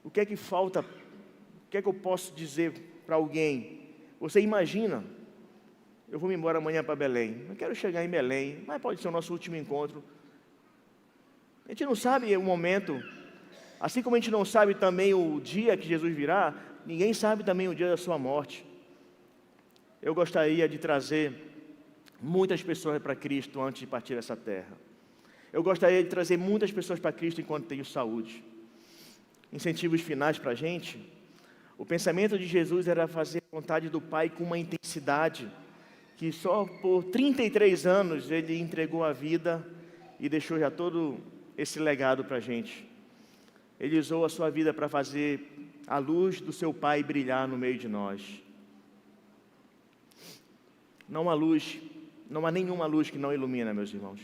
O que é que falta? O que é que eu posso dizer para alguém? Você imagina, eu vou me embora amanhã para Belém. Eu quero chegar em Belém, mas pode ser o nosso último encontro. A gente não sabe o momento. Assim como a gente não sabe também o dia que Jesus virá, ninguém sabe também o dia da sua morte. Eu gostaria de trazer muitas pessoas para Cristo antes de partir dessa terra. Eu gostaria de trazer muitas pessoas para Cristo enquanto tenho saúde. Incentivos finais para a gente. O pensamento de Jesus era fazer a vontade do Pai com uma intensidade que só por 33 anos Ele entregou a vida e deixou já todo esse legado para a gente. Ele usou a sua vida para fazer a luz do seu Pai brilhar no meio de nós. Não há nenhuma luz que não ilumina, meus irmãos.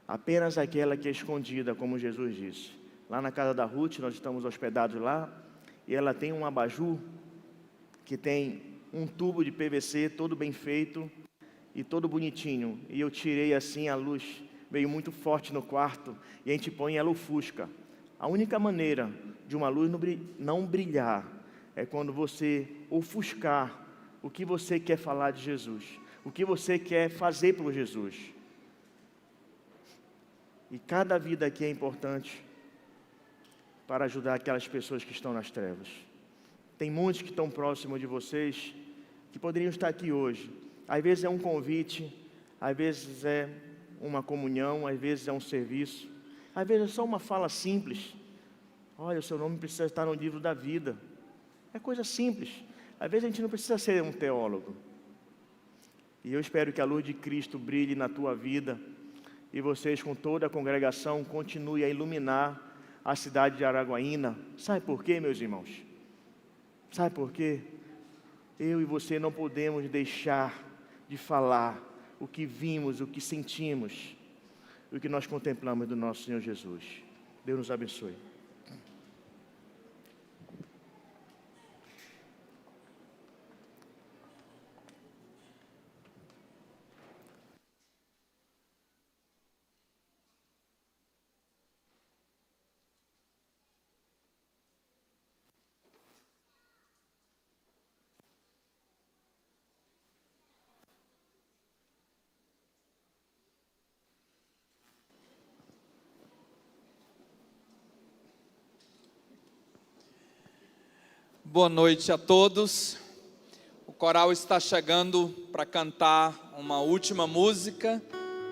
Apenas aquela que é escondida, como Jesus disse. Lá na casa da Ruth, nós estamos hospedados lá, e ela tem um abajur que tem um tubo de PVC todo bem feito e todo bonitinho. E eu tirei assim, a luz veio muito forte no quarto, e a gente põe ela ofusca. A única maneira de uma luz não brilhar é quando você ofuscar o que você quer falar de Jesus, o que você quer fazer por Jesus. E cada vida aqui é importante para ajudar aquelas pessoas que estão nas trevas. Tem muitos que estão próximos de vocês, que poderiam estar aqui hoje. Às vezes é um convite, às vezes é uma comunhão, às vezes é um serviço, às vezes é só uma fala simples. Olha, o seu nome precisa estar no livro da vida. É coisa simples. Às vezes a gente não precisa ser um teólogo. E eu espero que a luz de Cristo brilhe na tua vida e vocês, com toda a congregação, continuem a iluminar a cidade de Araguaína. Sabe por quê, meus irmãos? Sabe por quê? Eu e você não podemos deixar de falar o que vimos, o que sentimos, o que nós contemplamos do nosso Senhor Jesus. Deus nos abençoe. Boa noite a todos. O coral está chegando para cantar uma última música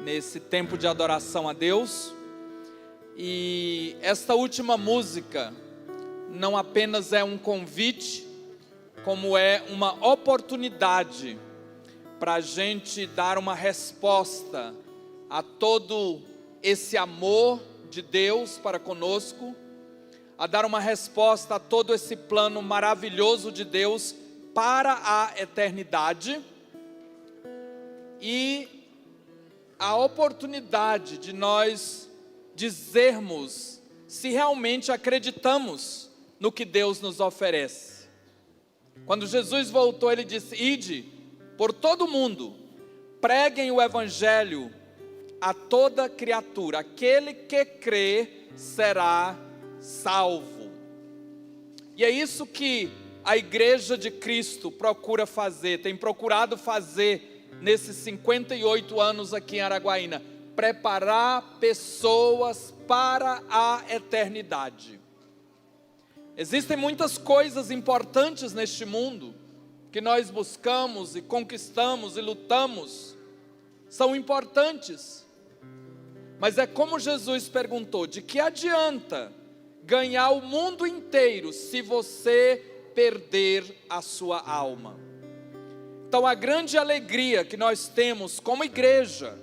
nesse tempo de adoração a Deus. E esta última música não apenas é um convite, como é uma oportunidade para a gente dar uma resposta a todo esse amor de Deus para conosco, a dar uma resposta a todo esse plano maravilhoso de Deus para a eternidade, e a oportunidade de nós dizermos se realmente acreditamos no que Deus nos oferece. Quando Jesus voltou, Ele disse: ide por todo mundo, preguem o Evangelho a toda criatura, aquele que crê será salvo. E é isso que a Igreja de Cristo procura fazer, tem procurado fazer nesses 58 anos aqui em Araguaína? Preparar pessoas para a eternidade. Existem muitas coisas importantes neste mundo que nós buscamos e conquistamos e lutamos, são importantes, mas é como Jesus perguntou: de que adianta ganhar o mundo inteiro se você perder a sua alma? Então a grande alegria que nós temos como igreja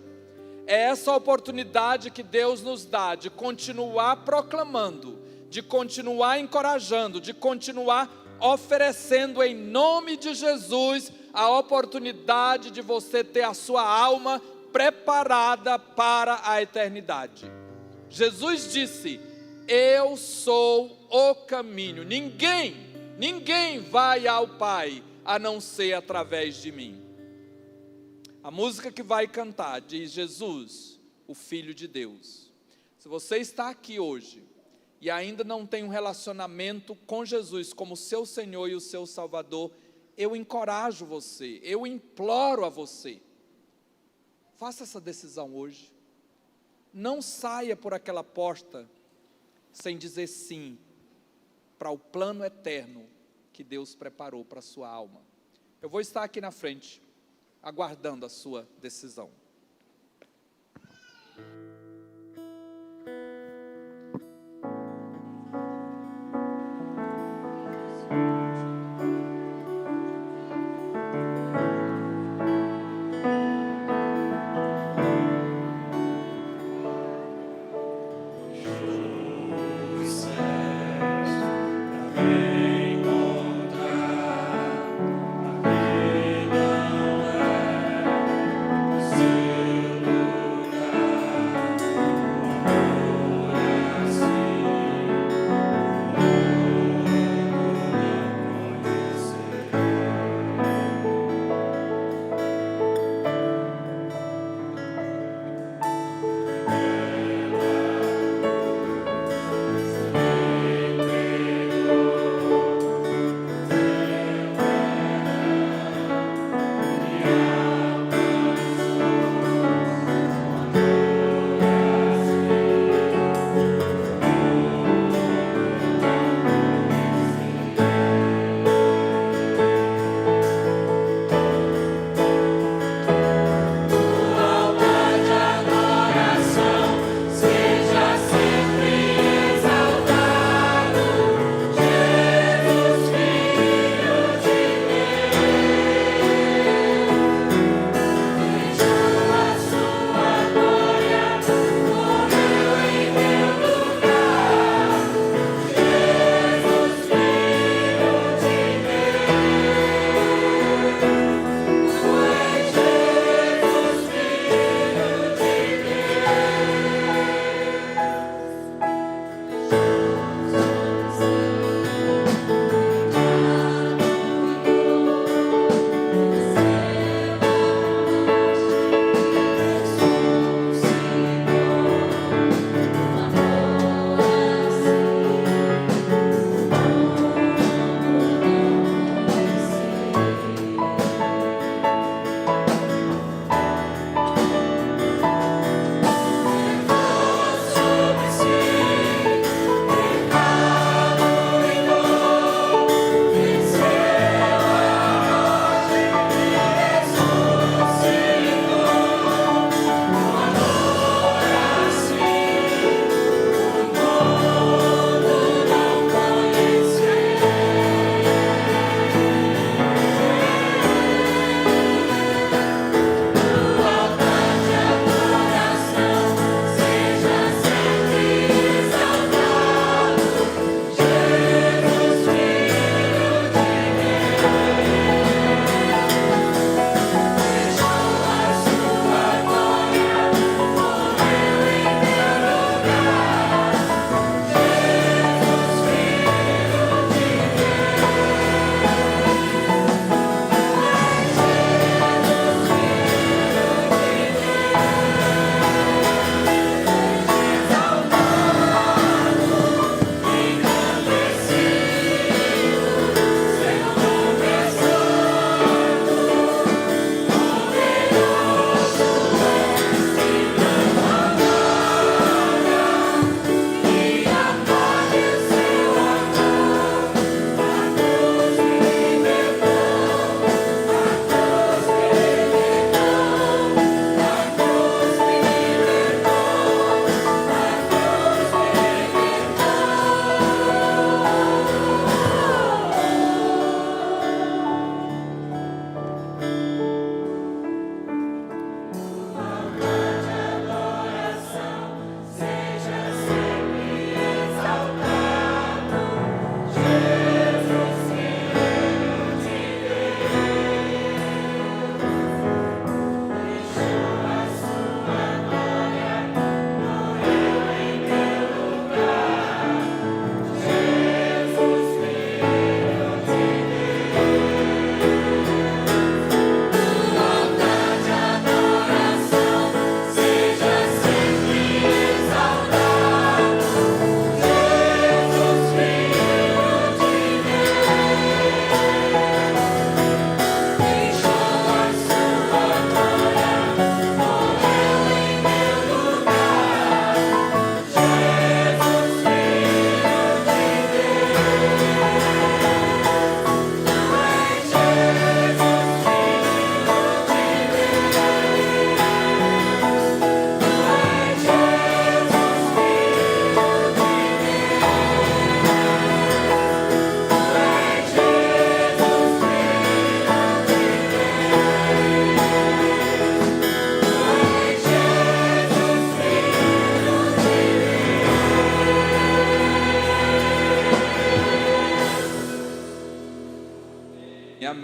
é essa oportunidade que Deus nos dá de continuar proclamando, de continuar encorajando, de continuar oferecendo em nome de Jesus a oportunidade de você ter a sua alma preparada para a eternidade. Jesus disse: eu sou o caminho, ninguém vai ao Pai a não ser através de mim. A música que vai cantar diz: Jesus, o Filho de Deus. Se você está aqui hoje e ainda não tem um relacionamento com Jesus como seu Senhor e o seu Salvador, eu encorajo você, eu imploro a você, faça essa decisão hoje. Não saia por aquela porta sem dizer sim para o plano eterno que Deus preparou para a sua alma. Eu vou estar aqui na frente, aguardando a sua decisão. Sim.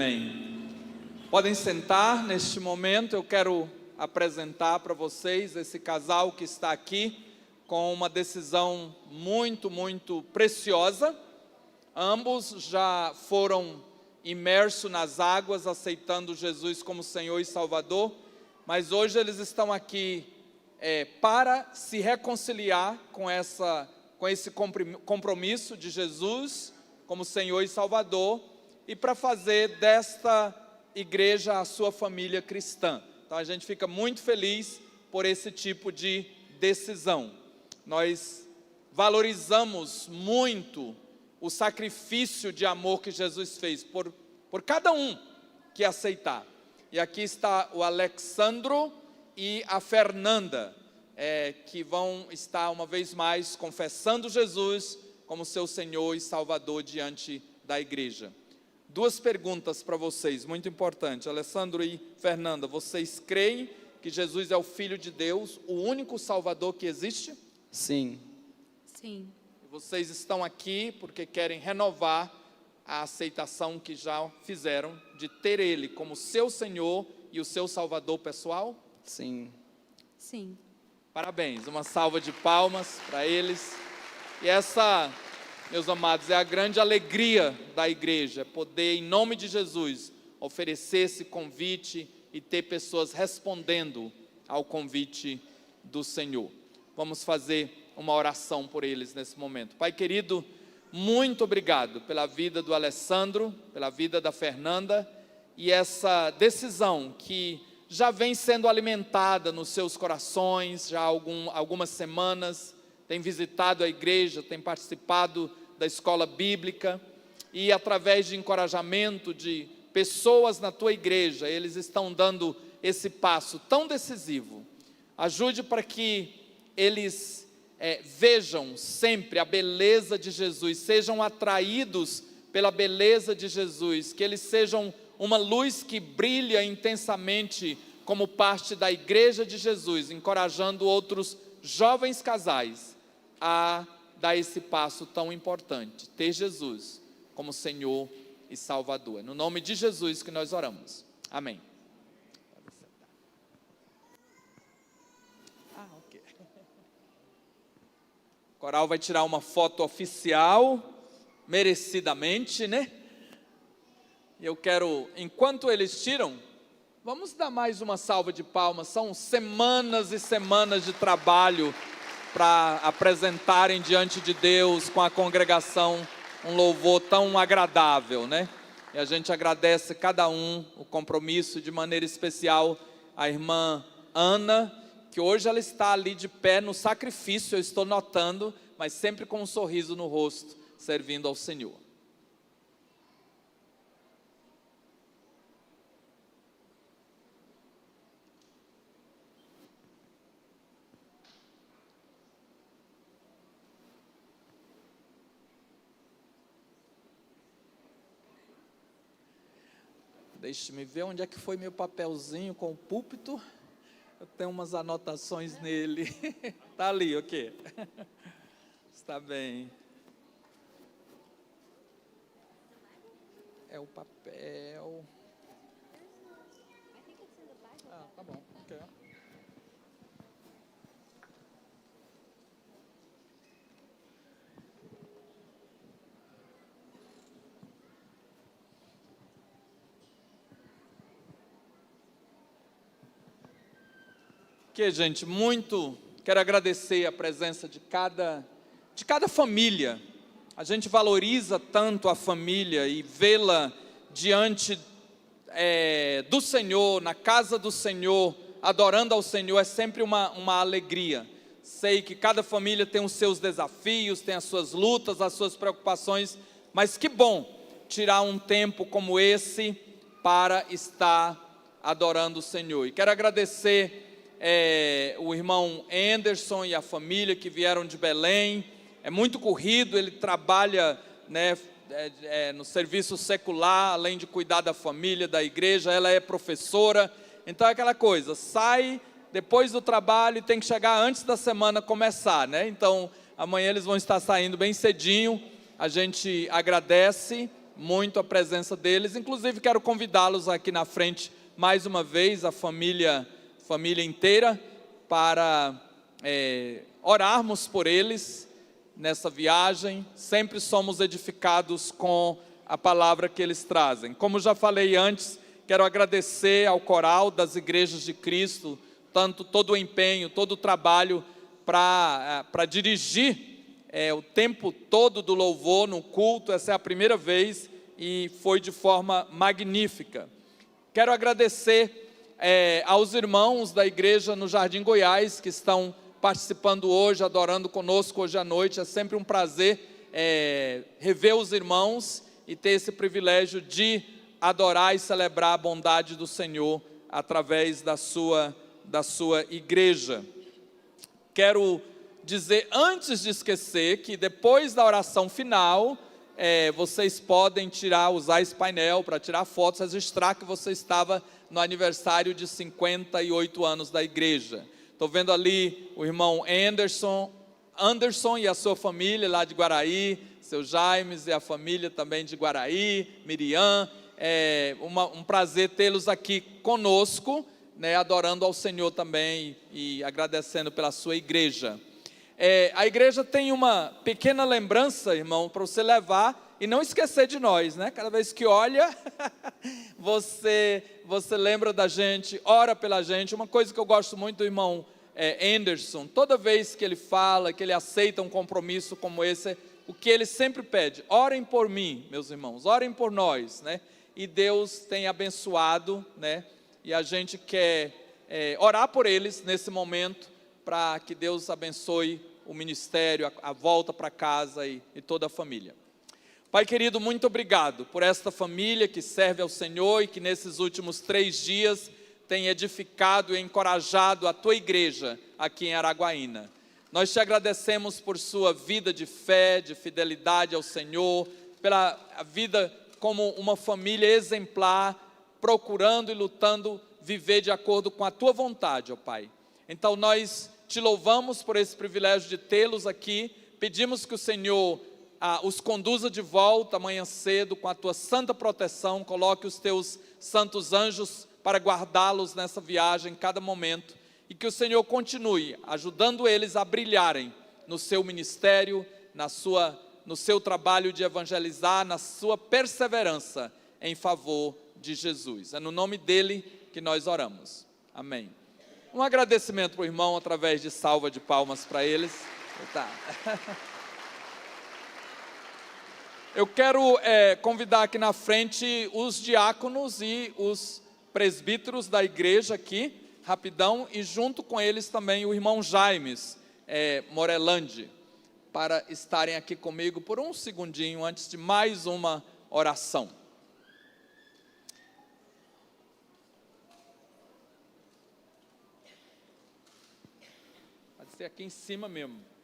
Amém. Podem sentar. Neste momento eu quero apresentar para vocês esse casal que está aqui com uma decisão muito preciosa. Ambos já foram imersos nas águas, aceitando Jesus como Senhor e Salvador, mas hoje eles estão aqui para se reconciliar com esse compromisso de Jesus como Senhor e Salvador, e para fazer desta igreja a sua família cristã. Então a gente fica muito feliz por esse tipo de decisão. Nós valorizamos muito o sacrifício de amor que Jesus fez por cada um que aceitar. E aqui está o Alexandro e a Fernanda, que vão estar uma vez mais confessando Jesus como seu Senhor e Salvador diante da igreja. Duas perguntas para vocês, muito importantes. Alessandro e Fernanda, vocês creem que Jesus é o Filho de Deus, o único Salvador que existe? Sim. Sim. Vocês estão aqui porque querem renovar a aceitação que já fizeram de ter Ele como seu Senhor e o seu Salvador pessoal? Sim. Sim. Parabéns, uma salva de palmas para eles. E essa, meus amados, é a grande alegria da igreja, poder, em nome de Jesus, oferecer esse convite e ter pessoas respondendo ao convite do Senhor. Vamos fazer uma oração por eles nesse momento. Pai querido, muito obrigado pela vida do Alessandro, pela vida da Fernanda, e essa decisão que já vem sendo alimentada nos seus corações, já há algumas semanas, tem visitado a igreja, tem participado da escola bíblica, e através de encorajamento de pessoas na tua igreja, eles estão dando esse passo tão decisivo. Ajude para que eles vejam sempre a beleza de Jesus, sejam atraídos pela beleza de Jesus, que eles sejam uma luz que brilha intensamente como parte da igreja de Jesus, encorajando outros jovens casais a dar esse passo tão importante, ter Jesus como Senhor e Salvador. É no nome de Jesus que nós oramos. Amém. Ok. O coral vai tirar uma foto oficial, merecidamente, né? Eu quero, enquanto eles tiram, vamos dar mais uma salva de palmas. São semanas e semanas de trabalho para apresentarem diante de Deus, com a congregação, um louvor tão agradável, né? E a gente agradece cada um, o compromisso, de maneira especial a irmã Ana, que hoje ela está ali de pé no sacrifício, eu estou notando, mas sempre com um sorriso no rosto, servindo ao Senhor. Deixe-me ver onde é que foi meu papelzinho com o púlpito. Eu tenho umas anotações nele. Está ali, ok. Está bem. É o papel. Ah, tá bom, ok. Que, gente, quero agradecer a presença de cada família. A gente valoriza tanto a família e vê-la diante do Senhor, na casa do Senhor, adorando ao Senhor, é sempre uma alegria. Sei que cada família tem os seus desafios, tem as suas lutas, as suas preocupações, mas que bom tirar um tempo como esse para estar adorando o Senhor. E quero agradecer o irmão Anderson e a família que vieram de Belém. É muito corrido, ele trabalha, né, no serviço secular, além de cuidar da família, da igreja. Ela é professora, então é aquela coisa, sai depois do trabalho e tem que chegar antes da semana começar, né? Então amanhã eles vão estar saindo bem cedinho. A gente agradece muito a presença deles. Inclusive quero convidá-los aqui na frente mais uma vez, a família inteira, para orarmos por eles nessa viagem. Sempre somos edificados com a palavra que eles trazem. Como já falei antes, quero agradecer ao coral das Igrejas de Cristo, tanto todo o empenho, todo o trabalho para dirigir o tempo todo do louvor no culto. Essa é a primeira vez e foi de forma magnífica. Quero agradecer aos irmãos da igreja no Jardim Goiás, que estão participando hoje, adorando conosco hoje à noite. É sempre um prazer rever os irmãos e ter esse privilégio de adorar e celebrar a bondade do Senhor através da sua igreja. Quero dizer, antes de esquecer, que depois da oração final, vocês podem usar esse painel para tirar fotos, registrar que você estava no aniversário de 58 anos da igreja. Estou vendo ali o irmão Anderson e a sua família lá de Guaraí, seu Jaimes e a família também de Guaraí, Miriam. Um prazer tê-los aqui conosco, né, adorando ao Senhor também e agradecendo pela sua igreja. A igreja tem uma pequena lembrança, irmão, para você levar e não esquecer de nós, né? Cada vez que olha, você lembra da gente, ora pela gente. Uma coisa que eu gosto muito do irmão Anderson, toda vez que ele fala, que ele aceita um compromisso como esse, o que ele sempre pede: orem por mim, meus irmãos, orem por nós, né? E Deus tem abençoado, né? E a gente quer orar por eles nesse momento, para que Deus abençoe o ministério, a volta para casa e toda a família. Pai querido, muito obrigado por esta família que serve ao Senhor e que nesses últimos 3 dias tem edificado e encorajado a Tua igreja aqui em Araguaína. Nós te agradecemos por sua vida de fé, de fidelidade ao Senhor, pela vida como uma família exemplar, procurando e lutando viver de acordo com a Tua vontade, ó Pai. Então nós te louvamos por esse privilégio de tê-los aqui, pedimos que o Senhor os conduza de volta amanhã cedo com a Tua santa proteção, coloque os Teus santos anjos para guardá-los nessa viagem em cada momento, e que o Senhor continue ajudando eles a brilharem no seu ministério, no seu trabalho de evangelizar, na sua perseverança em favor de Jesus. É no nome dele que nós oramos. Amém. Um agradecimento para o irmão através de salva de palmas para eles. Tá. Eu quero convidar aqui na frente os diáconos e os presbíteros da igreja aqui, rapidão, e junto com eles também o irmão Jaimes Morelandi, para estarem aqui comigo por um segundinho antes de mais uma oração. Pode ser aqui em cima mesmo.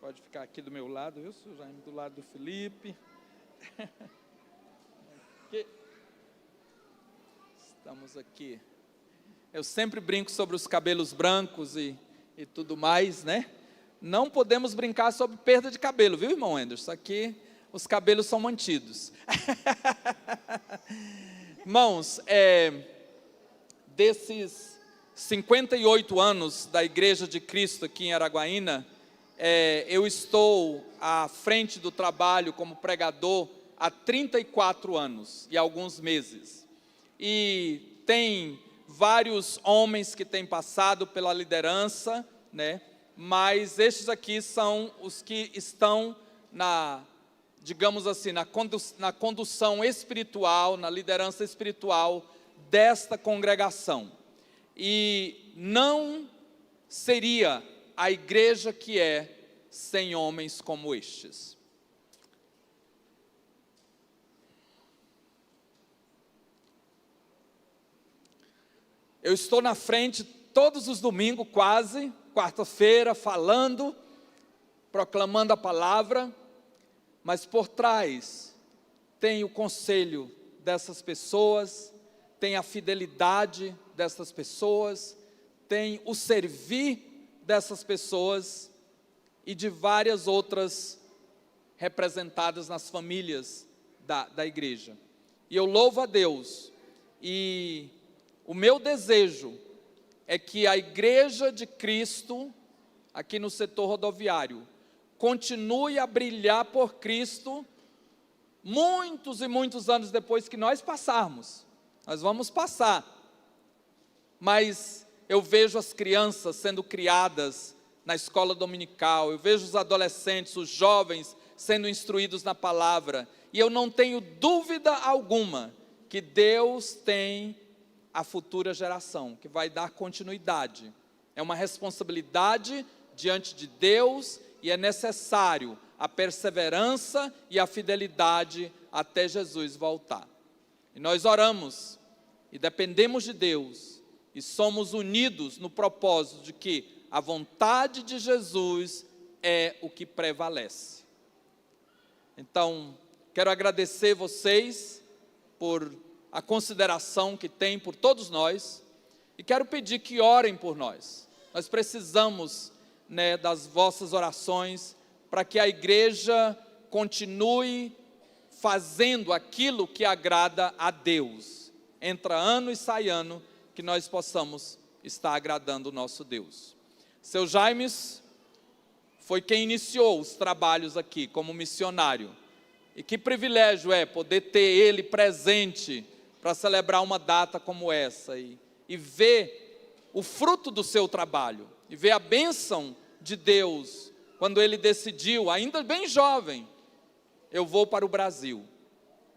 Pode ficar aqui do meu lado, viu, seu Jaime? Do lado do Felipe. Estamos aqui. Eu sempre brinco sobre os cabelos brancos e tudo mais, né? Não podemos brincar sobre perda de cabelo, viu, irmão Anderson? Aqui os cabelos são mantidos. Irmãos, desses 58 anos da Igreja de Cristo aqui em Araguaína, eu estou à frente do trabalho como pregador há 34 anos e alguns meses. E tem vários homens que têm passado pela liderança, né? Mas estes aqui são os que estão digamos assim, na condução espiritual, na liderança espiritual desta congregação. E não seria a igreja que é sem homens como estes. Eu estou na frente todos os domingos, quase, quarta-feira, falando, proclamando a palavra, mas por trás tem o conselho dessas pessoas, tem a fidelidade dessas pessoas, tem o servir dessas pessoas e de várias outras representadas nas famílias da igreja. E eu louvo a Deus, e o meu desejo é que a Igreja de Cristo, aqui no setor rodoviário, continue a brilhar por Cristo, muitos e muitos anos depois que nós passarmos. Nós vamos passar, mas eu vejo as crianças sendo criadas na escola dominical, eu vejo os adolescentes, os jovens sendo instruídos na palavra, e eu não tenho dúvida alguma que Deus tem a futura geração, que vai dar continuidade. É uma responsabilidade diante de Deus, e é necessário a perseverança e a fidelidade até Jesus voltar. E nós oramos, e dependemos de Deus, e somos unidos no propósito de que a vontade de Jesus é o que prevalece. Então, quero agradecer vocês por a consideração que têm por todos nós, e quero pedir que orem por nós. Nós precisamos, das vossas orações, para que a igreja continue fazendo aquilo que agrada a Deus. Entra ano e sai ano, que nós possamos estar agradando o nosso Deus. Seu Jaimes foi quem iniciou os trabalhos aqui como missionário. E que privilégio é poder ter ele presente para celebrar uma data como essa e ver o fruto do seu trabalho, e ver a bênção de Deus, quando ele decidiu, ainda bem jovem, eu vou para o Brasil.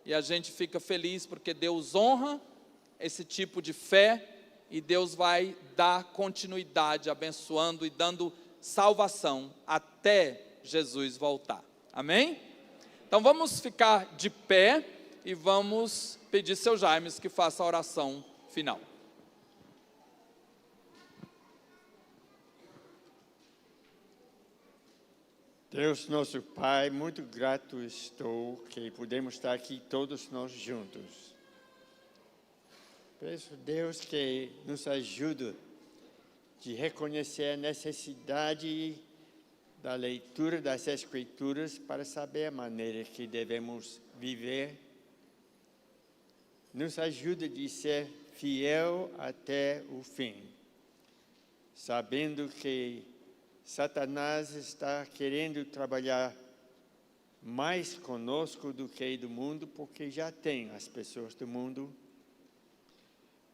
E a gente fica feliz porque Deus honra esse tipo de fé, e Deus vai dar continuidade, abençoando e dando salvação até Jesus voltar. Amém? Então vamos ficar de pé e vamos pedir seu Jaimes que faça a oração final. Deus nosso Pai, muito grato estou que podemos estar aqui todos nós juntos. Peço, Deus, que nos ajude de reconhecer a necessidade da leitura das Escrituras para saber a maneira que devemos viver. Nos ajude de ser fiel até o fim, sabendo que Satanás está querendo trabalhar mais conosco do que do mundo, porque já tem as pessoas do mundo.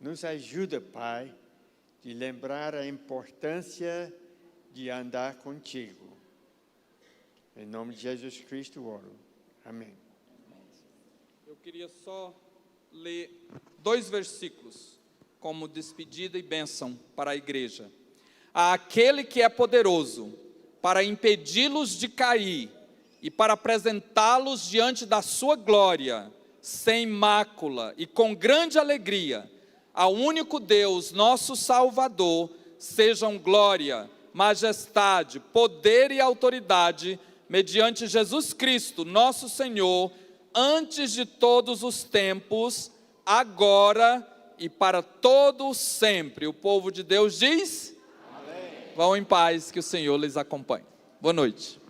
Nos ajuda, Pai, de lembrar a importância de andar contigo. Em nome de Jesus Cristo, oro. Amém. Eu queria só ler 2 versículos como despedida e bênção para a igreja. Aquele que é poderoso para impedi-los de cair e para apresentá-los diante da sua glória, sem mácula e com grande alegria, ao único Deus, nosso Salvador, sejam glória, majestade, poder e autoridade, mediante Jesus Cristo, nosso Senhor, antes de todos os tempos, agora e para todo sempre. O povo de Deus diz: amém. Vão em paz, que o Senhor lhes acompanhe. Boa noite.